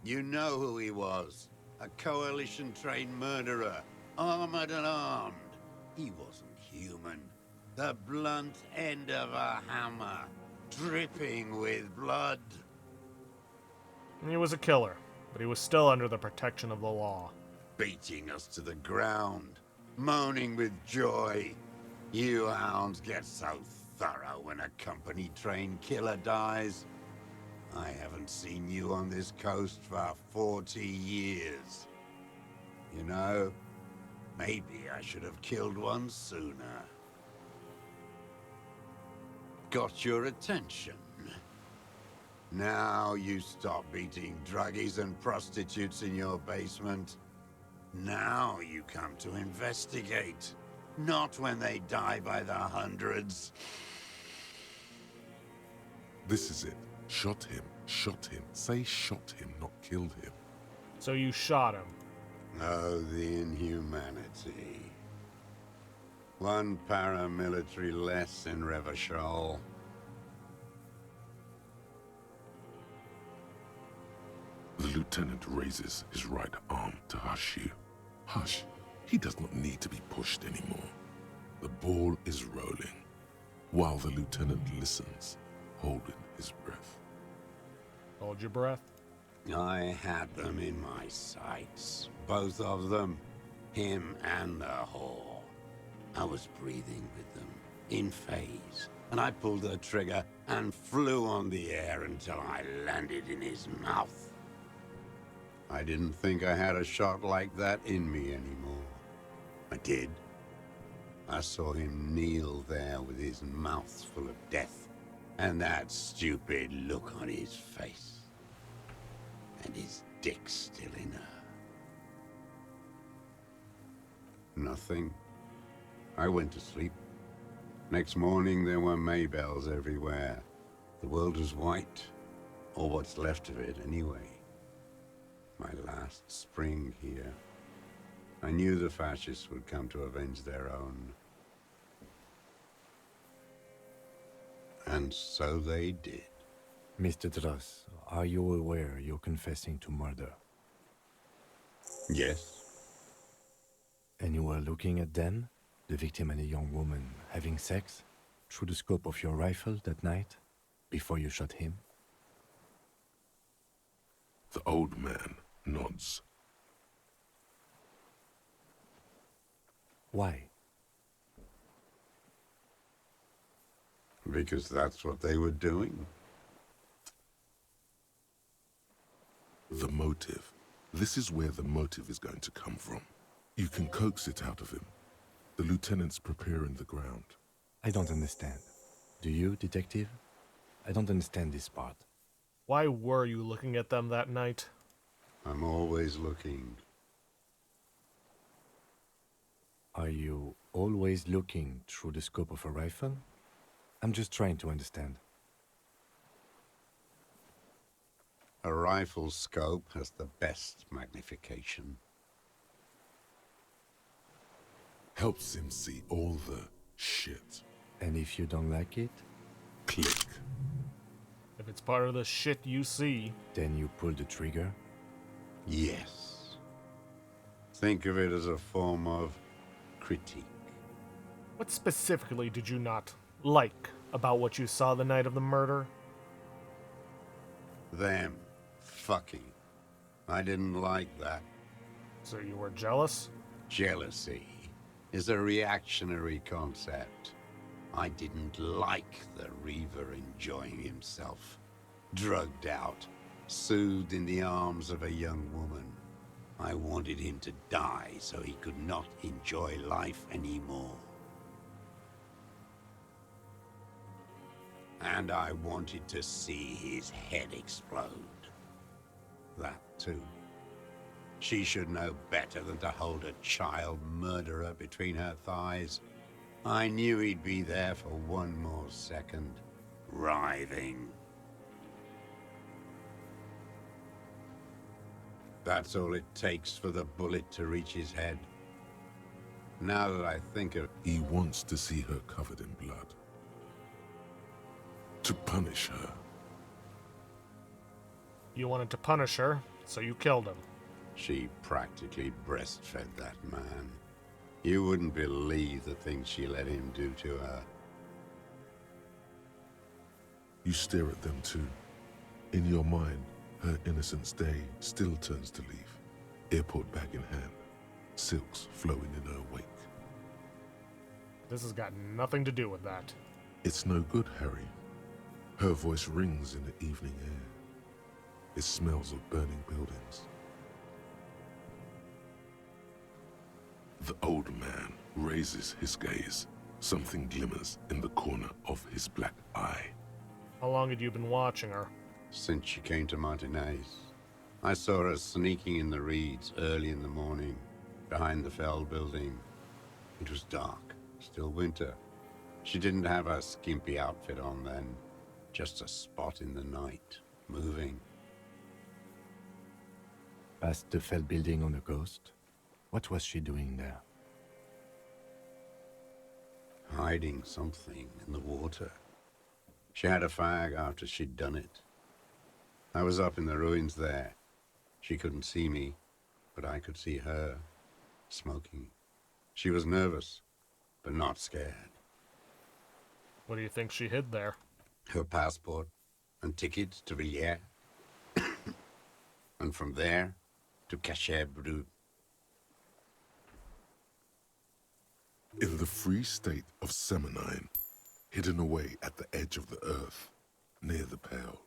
You know who he was. A coalition-trained murderer. Armored and armed. He wasn't human. The blunt end of a hammer. Dripping with blood. He was a killer, but he was still under the protection of the law. Beating us to the ground. Moaning with joy. You hounds get so thorough when a company-trained killer dies. I haven't seen you on this coast for 40 years. You know, maybe I should have killed one sooner. Got your attention. Now you stop beating druggies and prostitutes in your basement. Now you come to investigate. Not when they die by the hundreds. This is it. Shot him. Shot him. Say shot him, not killed him. So you shot him. Oh, the inhumanity. One paramilitary less in Revachol. The lieutenant raises his right arm to hush you. Hush. He does not need to be pushed anymore. The ball is rolling, while the lieutenant listens, holding his breath. Hold your breath. I had them in my sights. Both of them. Him and the whore. I was breathing with them, in phase. And I pulled the trigger and flew on the air until I landed in his mouth. I didn't think I had a shot like that in me anymore. I did. I saw him kneel there with his mouth full of death, and that stupid look on his face. And his dick still in her. Nothing. I went to sleep. Next morning there were Maybells everywhere. The world was white, or what's left of it anyway. My last spring here. I knew the fascists would come to avenge their own. And so they did. Mr. Dross, are you aware you're confessing to murder? Yes. And you were looking at them? The victim and a young woman having sex through the scope of your rifle that night before you shot him? The old man nods. Why? Because that's what they were doing. The motive. This is where the motive is going to come from. You can coax it out of him. The lieutenant's preparing the ground. I don't understand. Do you, detective? I don't understand this part. Why were you looking at them that night? I'm always looking. Are you always looking through the scope of a rifle? I'm just trying to understand. A rifle's scope has the best magnification. Helps him see all the shit. And if you don't like it, Click. If it's part of the shit you see, then you pull the trigger? Yes. Think of it as a form of critique. what specifically did you not like about what you saw the night of the murder? Them fucking. I didn't like that. So you were jealous? Jealousy is a reactionary concept. I didn't like the Reaver enjoying himself. Drugged out, soothed in the arms of a young woman. I wanted him to die so he could not enjoy life anymore. And I wanted to see his head explode. That too. She should know better than to hold a child murderer between her thighs. I knew he'd be there for one more second, writhing. That's all it takes for the bullet to reach his head. Now that I think of it, He wants to see her covered in blood. To punish her. You wanted to punish her, so you killed him. she practically breastfed that man. You wouldn't believe the things she let him do to her. You stare at them too. In your mind, her innocence day still turns to leaf. Airport bag in hand. Silks flowing in her wake. This has got nothing to do with that. It's no good, Harry. Her voice rings in the evening air. It smells of burning buildings. The old man raises his gaze. Something glimmers in the corner of his black eye. How long had you been watching her? Since she came to Martinez, I saw her sneaking in the reeds early in the morning, behind the Fell building. It was dark, still winter. She didn't have her skimpy outfit on then, just a spot in the night, moving. Past the Fell building on the coast? What was she doing there? Hiding something in the water. She had a fag after she'd done it. I was up in the ruins there. She couldn't see me, but I could see her, smoking. She was nervous, but not scared. What do you think she hid there? Her passport and tickets to Villiers. And from there to Cachet Brut. In the free state of Seminine, hidden away at the edge of the earth, near the Pale.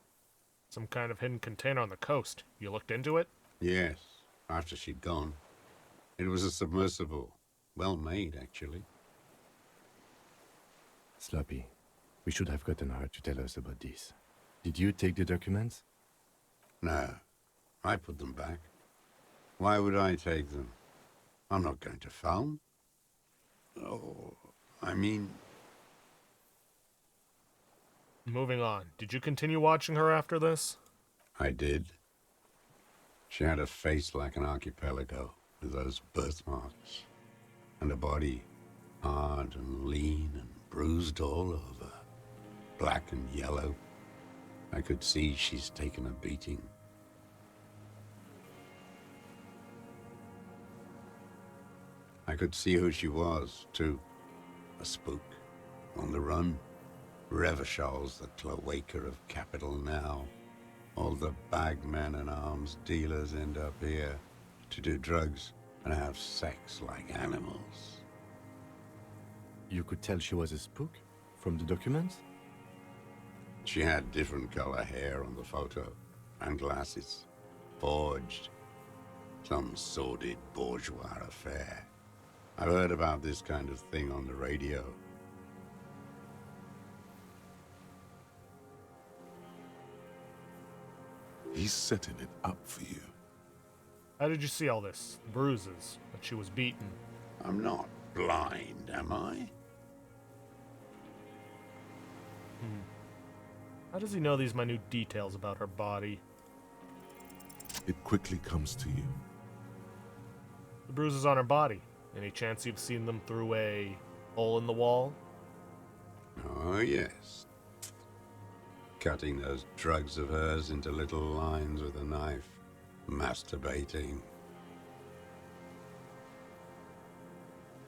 Some kind of hidden container on the coast. You looked into it? Yes, after she'd gone. It was a submersible. Well made, actually. Sloppy. We should have gotten her to tell us about this. Did you take the documents? No, I put them back. Why would I take them? I'm not going to phone. Oh, I mean, Moving on. Did you continue watching her after this? I did. She had a face like an archipelago with those birthmarks, and a body hard and lean and bruised all over, black and yellow. I could see she's taken a beating. I could see who she was, too. a spook, on the run. Revishal's the cloaca of capital now. All the bagmen and arms dealers end up here to do drugs and have sex like animals. You could tell she was a spook from the documents? She had different color hair on the photo, and glasses. Forged. Some sordid bourgeois affair. I've heard about this kind of thing on the radio. He's setting it up for you. How did you see all this? Bruises, that she was beaten. I'm not blind, am I? How does he know these minute details about her body? It quickly comes to you. The bruises on her body. Any chance you've seen them through a hole in the wall? Oh, yes. Cutting those drugs of hers into little lines with a knife. Masturbating.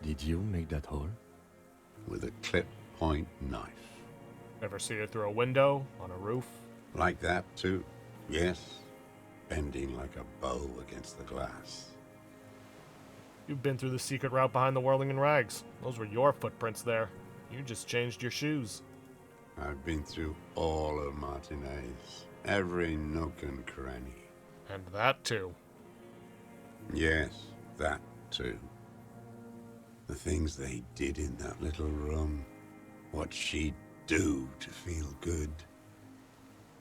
Did you make that hole? With a clip point knife. Ever see her through a window, on a roof? Like that, too. Yes. Bending like a bow against the glass. You've been through the secret route behind the whirling in rags. Those were your footprints there. You just changed your shoes. I've been through all of Martinez. Every nook and cranny. And that too. Yes, that too. The things they did in that little room. What she'd do to feel good.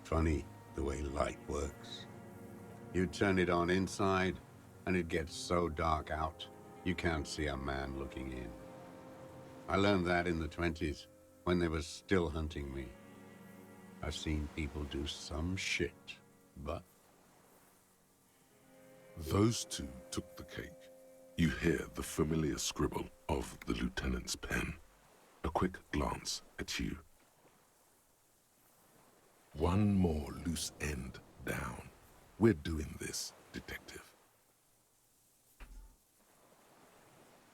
Funny the way light works. You turn it on inside, and it gets so dark out, you can't see a man looking in. I learned that in the 20s, when they were still hunting me. I've seen people do some shit, but... Those two took the cake. You hear the familiar scribble of the lieutenant's pen. A quick glance at you. One more loose end down. We're doing this, detective.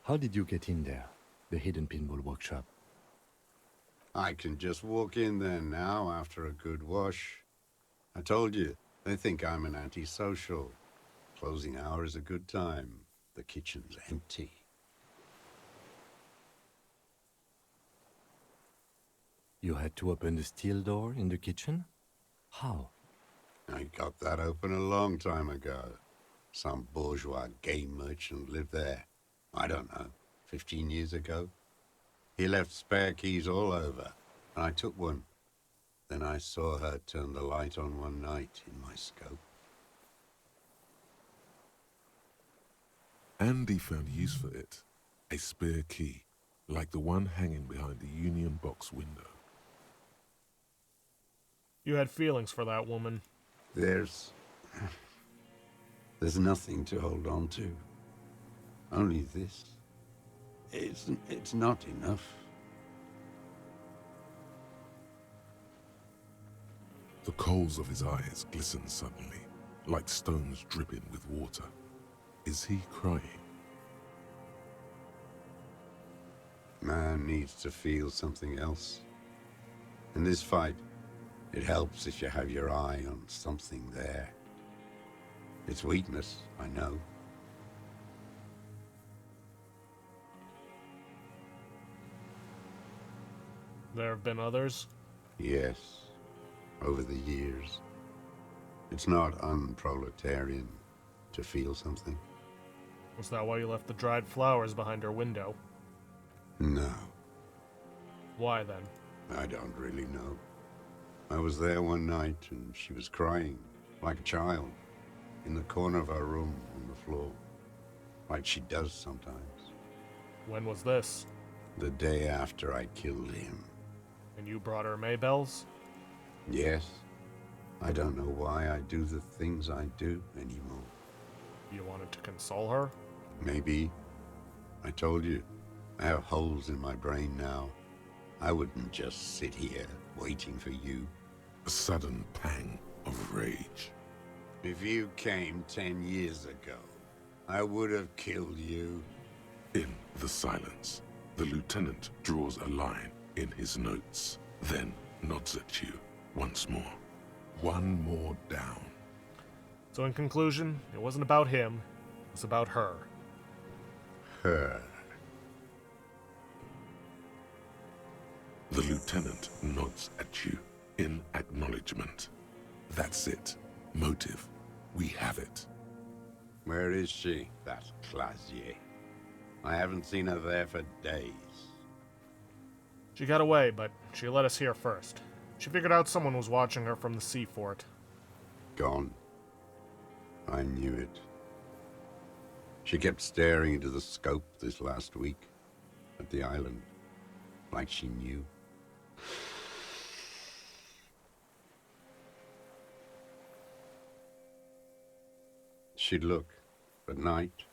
How did you get in there? The hidden pinball workshop. I can just walk in there now after a good wash. I told you, they think I'm an antisocial. Closing hour is a good time. The kitchen's empty. You had to open the steel door in the kitchen? How? I got that open a long time ago. Some bourgeois game merchant lived there. I don't know, 15 years ago. He left spare keys all over, and I took one. Then I saw her turn the light on one night in my scope. Andy found use for it. A spare key, like the one hanging behind the Union Box window. You had feelings for that woman. There's nothing to hold on to. Only this. It's not enough. The coals of his eyes glisten suddenly, like stones dripping with water. Is he crying? Man needs to feel something else. In this fight, it helps if you have your eye on something there. It's weakness, I know. There have been others. Yes, over the years. It's not unproletarian to feel something. Was that why you left the dried flowers behind her window? No, Why then? I don't really know. I was there one night and she was crying, like a child, in the corner of her room on the floor, like she does sometimes. When was this? The day after I killed him. And you brought her Maybells? Yes, I don't know why I do the things I do anymore. You wanted to console her? Maybe. I told you, I have holes in my brain now. I wouldn't just sit here waiting for you. A sudden pang of rage. If you came 10 years ago, I would have killed you. In the silence, The lieutenant draws a line in his notes, then nods at you once more. One more down. So in conclusion, it wasn't about him, it was about her. Her. The lieutenant nods at you in acknowledgement. That's it. Motive. We have it. Where is she, that Clasier? I haven't seen her there for days. She got away, but she let us here first. She figured out someone was watching her from the sea fort. Gone. I knew it. She kept staring into the scope this last week at the island, like she knew. She'd look at night,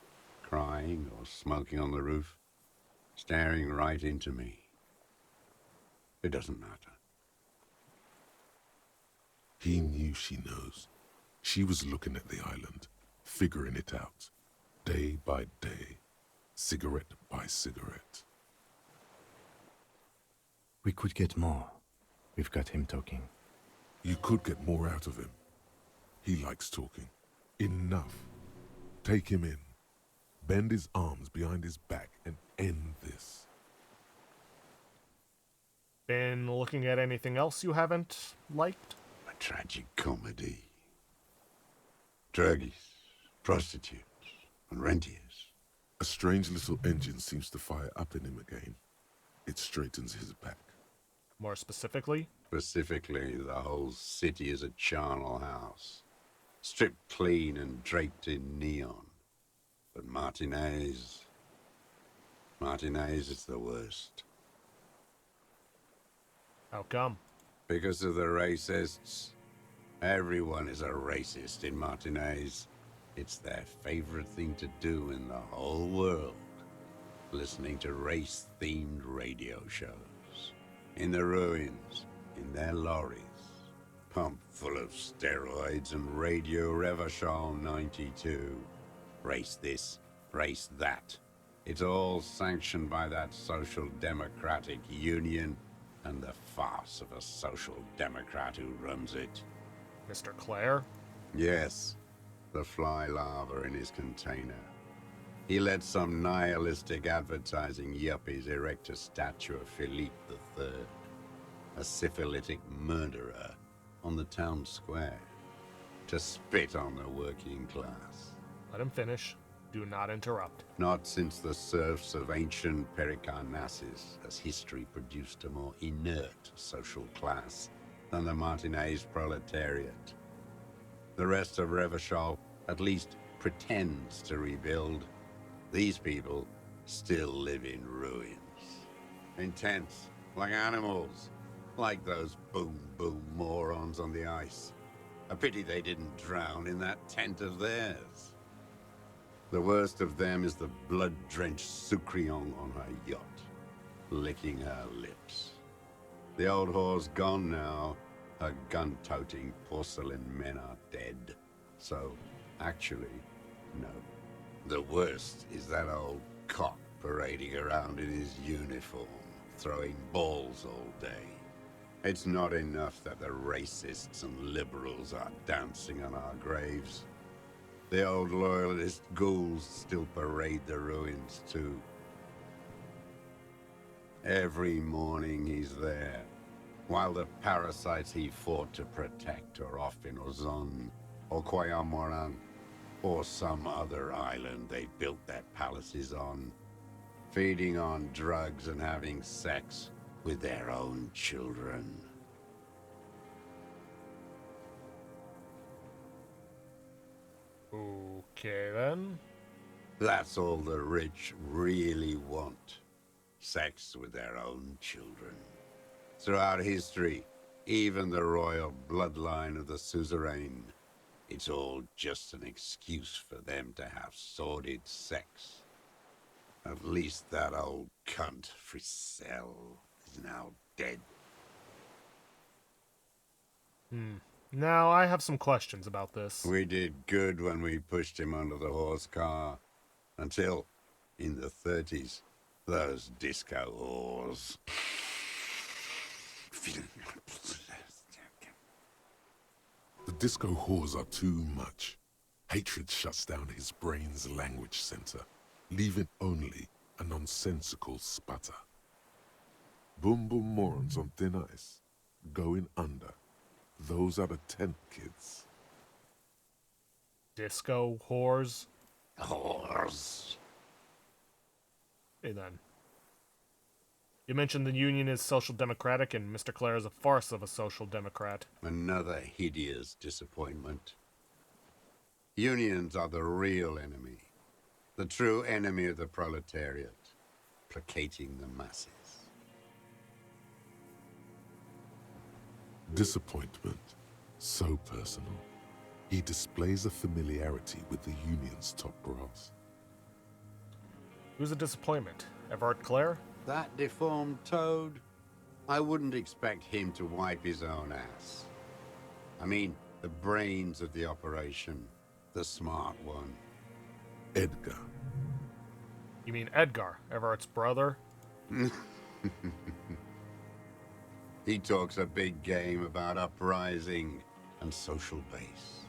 crying or smoking on the roof, staring right into me. It doesn't matter. He knew she knows. She was looking at the island, figuring it out, day by day, cigarette by cigarette. We could get more. We've got him talking. You could get more out of him. He likes talking. Enough. Take him in. Bend his arms behind his back and end this. Been looking at anything else you haven't liked? A tragic comedy. Druggies, prostitutes, and rentiers. A strange little engine seems to fire up in him again. It straightens his back. More specifically? Specifically, the whole city is a charnel house. Stripped clean and draped in neon. But Martinez is the worst. How come? Because of the racists. Everyone is a racist in Martinez. It's their favorite thing to do in the whole world. Listening to race-themed radio shows. In the ruins, in their lorries. Pumped full of steroids and Radio Revachol 92. Race this, race that. It's all sanctioned by that Social Democratic Union and the farce of a Social Democrat who runs it. Mr. Clare? Yes, the fly larva in his container. He let some nihilistic advertising yuppies erect a statue of Philippe III, a syphilitic murderer, on the town square, to spit on the working class. Let him finish. Do not interrupt. Not since the serfs of ancient Pericarnassus has history produced a more inert social class than the Martinez proletariat. The rest of Revachol at least pretends to rebuild. These people still live in ruins. In tents, like animals. Like those boom-boom morons on the ice. A pity they didn't drown in that tent of theirs. The worst of them is the blood-drenched Sucrion on her yacht, licking her lips. The old whore's gone now. Her gun-toting porcelain men are dead. So, actually, no. The worst is that old cock parading around in his uniform, throwing balls all day. It's not enough that the racists and liberals are dancing on our graves. The old loyalist ghouls still parade the ruins too. Every morning he's there, while the parasites he fought to protect are off in Ozon, or Quayamoran, or some other island they built their palaces on, feeding on drugs and having sex with their own children. Okay, then. That's all the rich really want. Sex with their own children. Throughout history, even the royal bloodline of the suzerain, it's all just an excuse for them to have sordid sex. At least that old cunt, Frisell, is now dead. Now, I have some questions about this. We did good when we pushed him under the horse car. Until, in the 30s, Those disco whores. The disco whores are too much. Hatred shuts down his brain's language center, leaving only a nonsensical sputter. Boom boom morons on thin ice, going under. Those are the tent kids. Disco whores. Whores. Hey then. You mentioned the Union is social democratic, and Mr. Clare is a farce of a social democrat. Another hideous disappointment. Unions are the real enemy. The true enemy of the proletariat. Placating the masses. Disappointment, so personal. He displays a familiarity with the Union's top brass. Who's a disappointment? Everard Clare? That deformed toad? I wouldn't expect him to wipe his own ass. I mean, the brains of the operation. The smart one. Edgar. You mean Edgar, Everard's brother? He talks a big game about uprising and social base.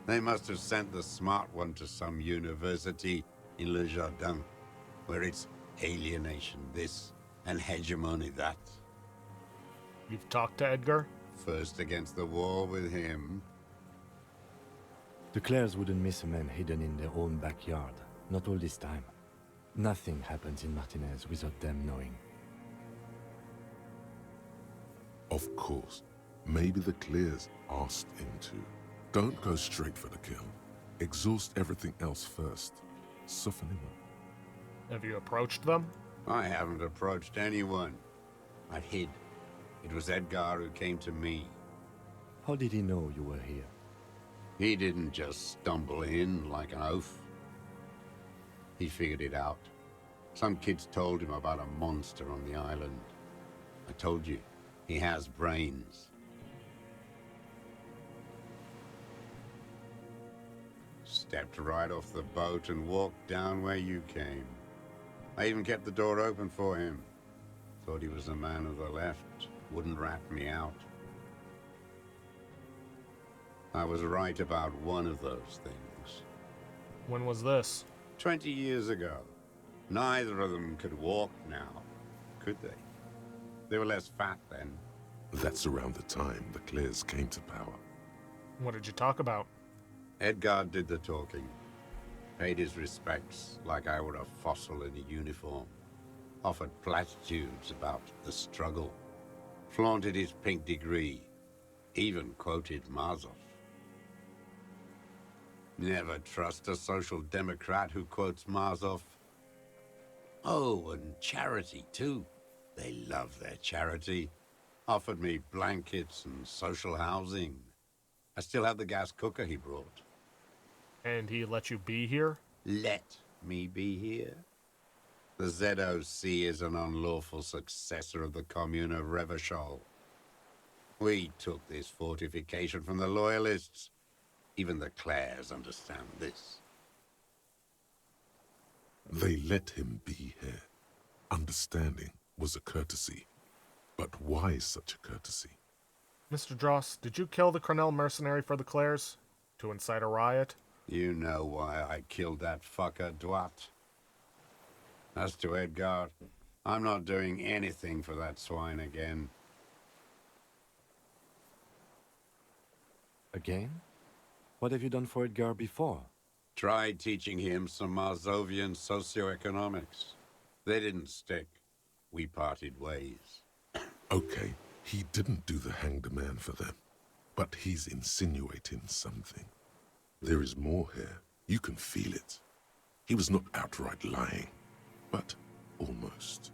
They must have sent the smart one to some university in Le Jardin, where it's alienation this and hegemony that. You've talked to Edgar? First against the wall with him. The Clares wouldn't miss a man hidden in their own backyard. Not all this time. Nothing happens in Martinez without them knowing. Of course, maybe the Clears asked him to. Don't go straight for the kill. Exhaust everything else first. Soften him up. Have you approached them? I haven't approached anyone. I hid. It was Edgar who came to me. How did he know you were here? He didn't just stumble in like an oaf. He figured it out. Some kids told him about a monster on the island. I told you, he has brains. Stepped right off the boat and walked down where you came. I even kept the door open for him. Thought he was a man of the left, wouldn't rat me out. I was right about one of those things. When was this? 20 years ago. Neither of them could walk now, could they? They were less fat then. That's around the time the Clears came to power. What did you talk about? Edgar did the talking. Paid his respects like I were a fossil in a uniform. Offered platitudes about the struggle. Flaunted his pink degree. Even quoted Mazov. Never trust a social democrat who quotes Mazov. Oh, and charity, too. They love their charity. Offered me blankets and social housing. I still have the gas cooker he brought. And he let you be here? Let me be here? The ZOC is an unlawful successor of the Commune of Revachol. We took this fortification from the Loyalists. Even the Clares understand this. They let him be here. Understanding was a courtesy. But why such a courtesy? Mr. Dross, did you kill the Cornell mercenary for the Clares? To incite a riot? You know why I killed that fucker, Dwat. As to Edgar, I'm not doing anything for that swine again. Again? What have you done for Edgar before? Tried teaching him some Marzovian socioeconomics. They didn't stick. We parted ways. Okay, he didn't do the hanged man for them. But he's insinuating something. There is more here. You can feel it. He was not outright lying, but almost.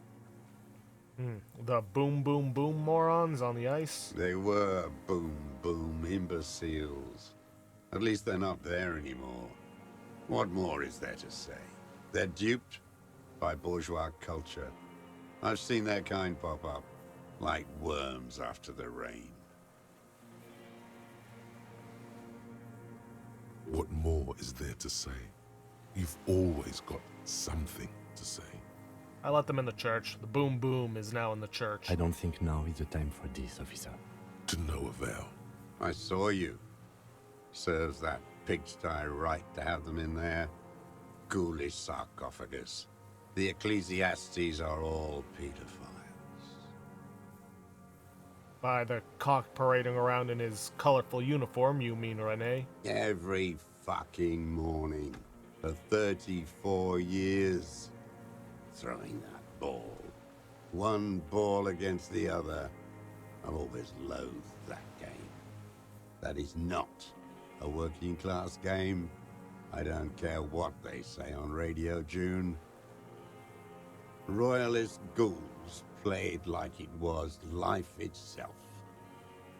The boom boom boom morons on the ice? They were boom boom imbeciles. At least they're not there anymore. What more is there to say? They're duped by bourgeois culture. I've seen their kind pop up, like worms after the rain. What more is there to say? You've always got something to say. I let them in the church. The boom boom is now in the church. I don't think now is the time for this, officer. To no avail. I saw you. Serves that pigsty right to have them in there. Ghoulish sarcophagus. The Ecclesiastes are all pedophiles. By the cock parading around in his colorful uniform, you mean, Rene? Every fucking morning for 34 years. Throwing that ball. One ball against the other. I've always loathed that game. That is not a working class game. I don't care what they say on Radio June. Royalist ghouls played like it was life itself.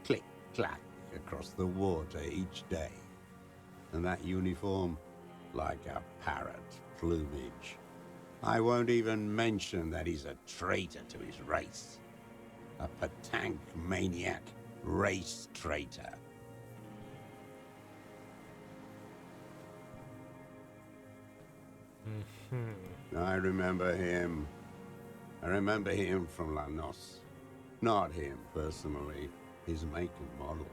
Click, clack across the water each day. And that uniform, like a parrot plumage. I won't even mention that he's a traitor to his race. A petank maniac race traitor. I remember him. I remember him from La Noce. Not him personally, his make and model.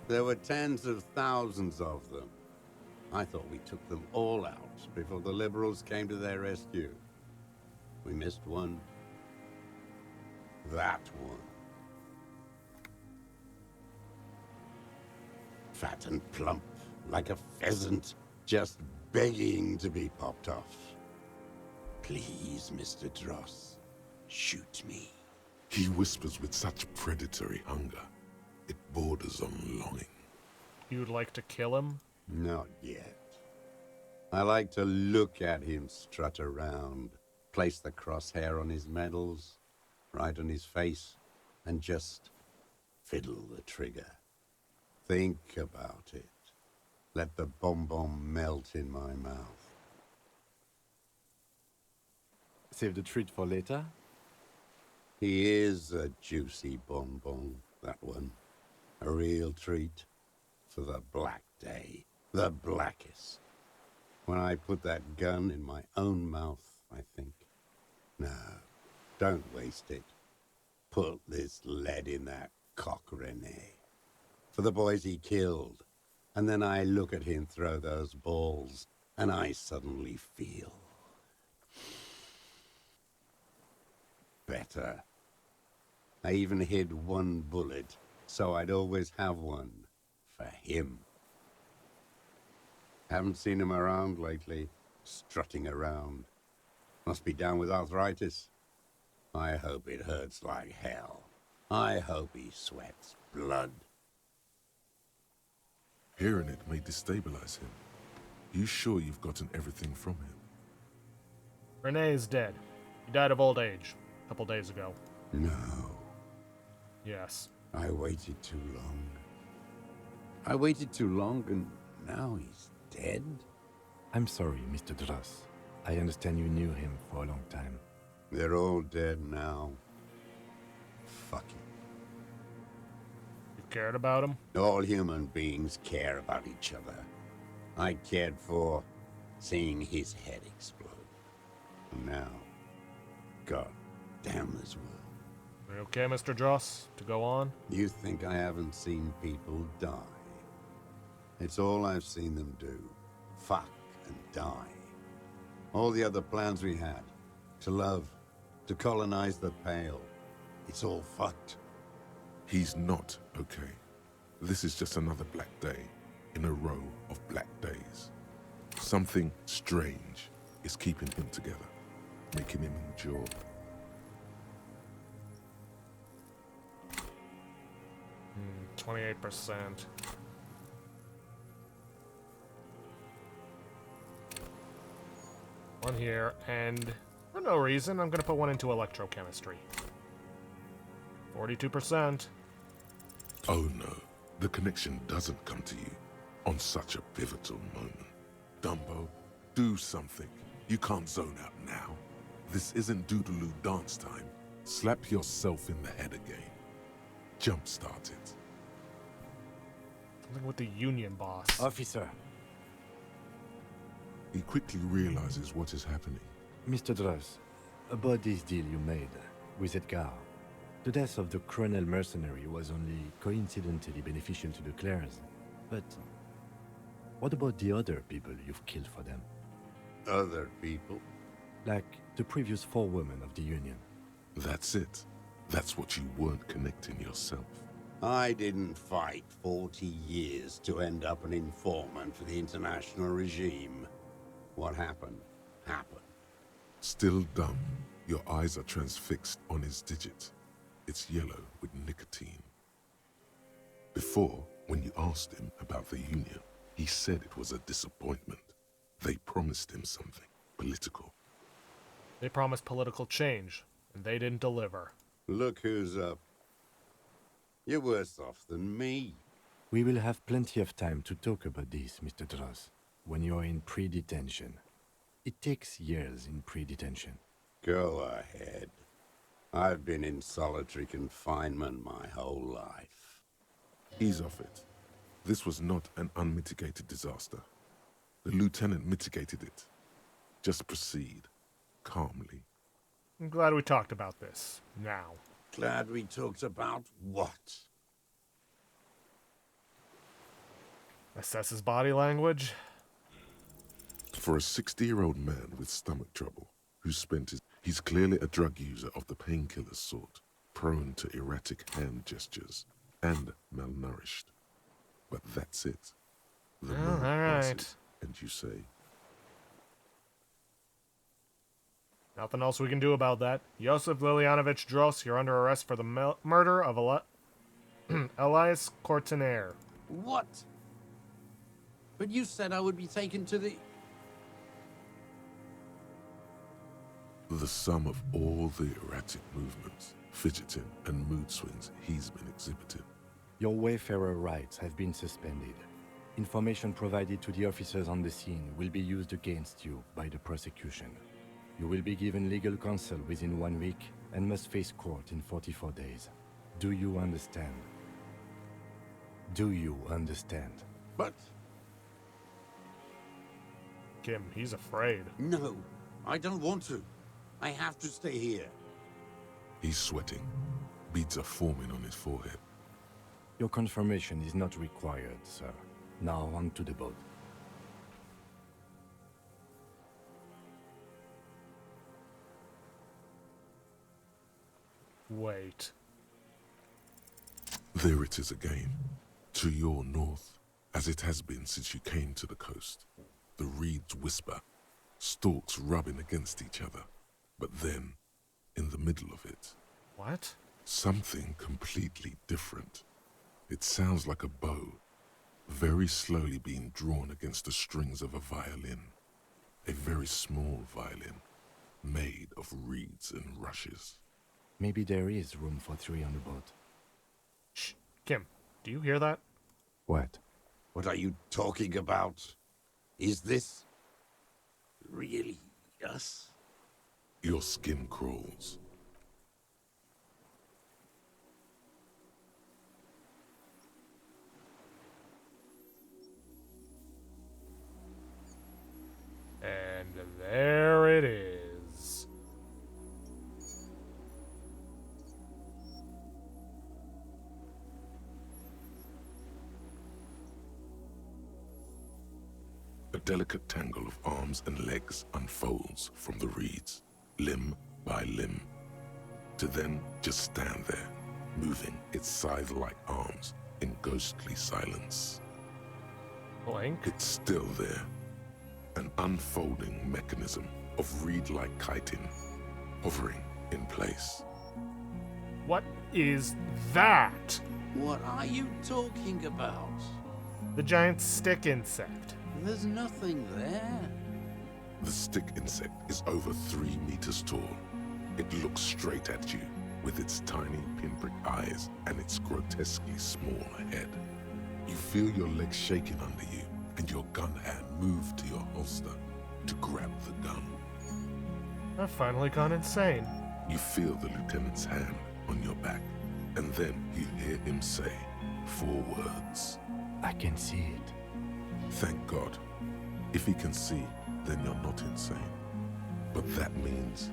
There were tens of thousands of them. I thought we took them all out before the liberals came to their rescue. We missed one. That one. Fat and plump, like a pheasant, just begging to be popped off. Please, Mr. Dross, shoot me. He whispers with such predatory hunger. It borders on longing. You'd like to kill him? Not yet. I like to look at him strut around, place the crosshair on his medals, right on his face, and just fiddle the trigger. Think about it. Let the bomb melt in my mouth. Save the treat for later? He is a juicy bonbon, that one. A real treat for the black day. The blackest. When I put that gun in my own mouth, I think. No, don't waste it. Put this lead in that cock, Rene. For the boys he killed. And then I look at him throw those balls, and I suddenly feel better. I even hid one bullet, so I'd always have one for him. Haven't seen him around lately, strutting around. Must be down with arthritis. I hope it hurts like hell. I hope he sweats blood. Hearing it may destabilize him. You sure you've gotten everything from him? Rene is dead. He died of old age a couple days ago. No, Yes. I waited too long. I waited too long, and now he's dead? I'm sorry, Mr. Dross. I understand you knew him for a long time. They're all dead now. Fuck it. You cared about him? All human beings care about each other. I cared for seeing his head explode. And now, God damn this world. Are you okay, Mr. Dross? To go on? You think I haven't seen people die? It's all I've seen them do. Fuck and die. All the other plans we had. To love. To colonize the Pale. It's all fucked. He's not okay. This is just another black day in a row of black days. Something strange is keeping him together, making him endure. 28%. One here, and for no reason, I'm going to put one into electrochemistry. 42%. Oh no, the connection doesn't come to you on such a pivotal moment. Dumbo, do something. You can't zone out now. This isn't Doodaloo dance time. Slap yourself in the head again. Jumpstart it. Something with the Union boss. Officer, He quickly realizes what is happening. Mr. Dross, About this deal you made with Edgar. The death of the Colonel mercenary was only coincidentally beneficial to the Clares. But what about the other people you've killed for them? Other people? Like the previous 4 women of the Union. That's it. That's what you weren't connecting yourself. I didn't fight 40 years to end up an informant for the international regime. What happened, happened. Still dumb, your eyes are transfixed on his digit. It's yellow with nicotine. Before, when you asked him about the Union, he said it was a disappointment. They promised him something political. They promised political change, and they didn't deliver. Look who's up. You're worse off than me. We will have plenty of time to talk about this, Mr. Dross, when you're in pre-detention. It takes years in pre-detention. Go ahead. I've been in solitary confinement my whole life. Ease off it. This was not an unmitigated disaster. The lieutenant mitigated it. Just proceed, calmly. I'm glad we talked about this, now. Glad we talked about what? Assess his body language. For a 60-year-old man with stomach trouble, who spent he's clearly a drug user of the painkiller sort, prone to erratic hand gestures, and malnourished. But that's it. The moment alright. passes, and you say, Nothing else we can do about that. Josef Lilianovich Dross, you're under arrest for the murder of Elias Courtenaire. What? But you said I would be taken to the... the sum of all the erratic movements, fidgeting, and mood swings he's been exhibiting. Your Wayfarer rights have been suspended. Information provided to the officers on the scene will be used against you by the prosecution. You will be given legal counsel within 1 week and must face court in 44 days. Do you understand? Do you understand? But... Kim, he's afraid. no, I don't want to. I have to stay here. He's sweating. Beads are forming on his forehead. Your confirmation is not required, sir. Now on to the boat. Wait. There it is again, to your north, as it has been since you came to the coast. The reeds whisper, stalks rubbing against each other. But then, in the middle of it, What? something completely different. It sounds like a bow, very slowly being drawn against the strings of a violin. A very small violin, made of reeds and rushes. Maybe there is room for 3 on the boat. Shh. Kim, do you hear that? What? What are you talking about? Is this... really us? Your skin crawls. And there it is. A delicate tangle of arms and legs unfolds from the reeds, limb by limb, to then just stand there, moving its scythe-like arms in ghostly silence. Blank? It's still there, an unfolding mechanism of reed-like chitin, hovering in place. What is that? What are you talking about? The giant stick insect. There's nothing there. The stick insect is over 3 meters tall. It looks straight at you with its tiny pinprick eyes and its grotesquely small head. You feel your legs shaking under you and your gun hand move to your holster to grab the gun. I've finally gone insane. You feel the lieutenant's hand on your back, and then you hear him say 4 words. I can see it. Thank God. If he can see, then you're not insane. But that means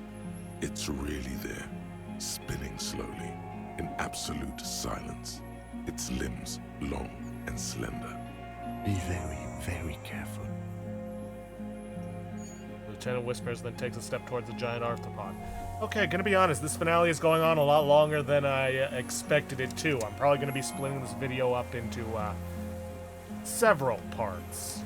It's really there, spinning slowly, in absolute silence. Its limbs long and slender. Be very, very careful. Lieutenant whispers, then takes a step towards the giant arthropod. Okay, gonna be honest, this finale is going on a lot longer than I expected it to. I'm probably gonna be splitting this video up into several parts.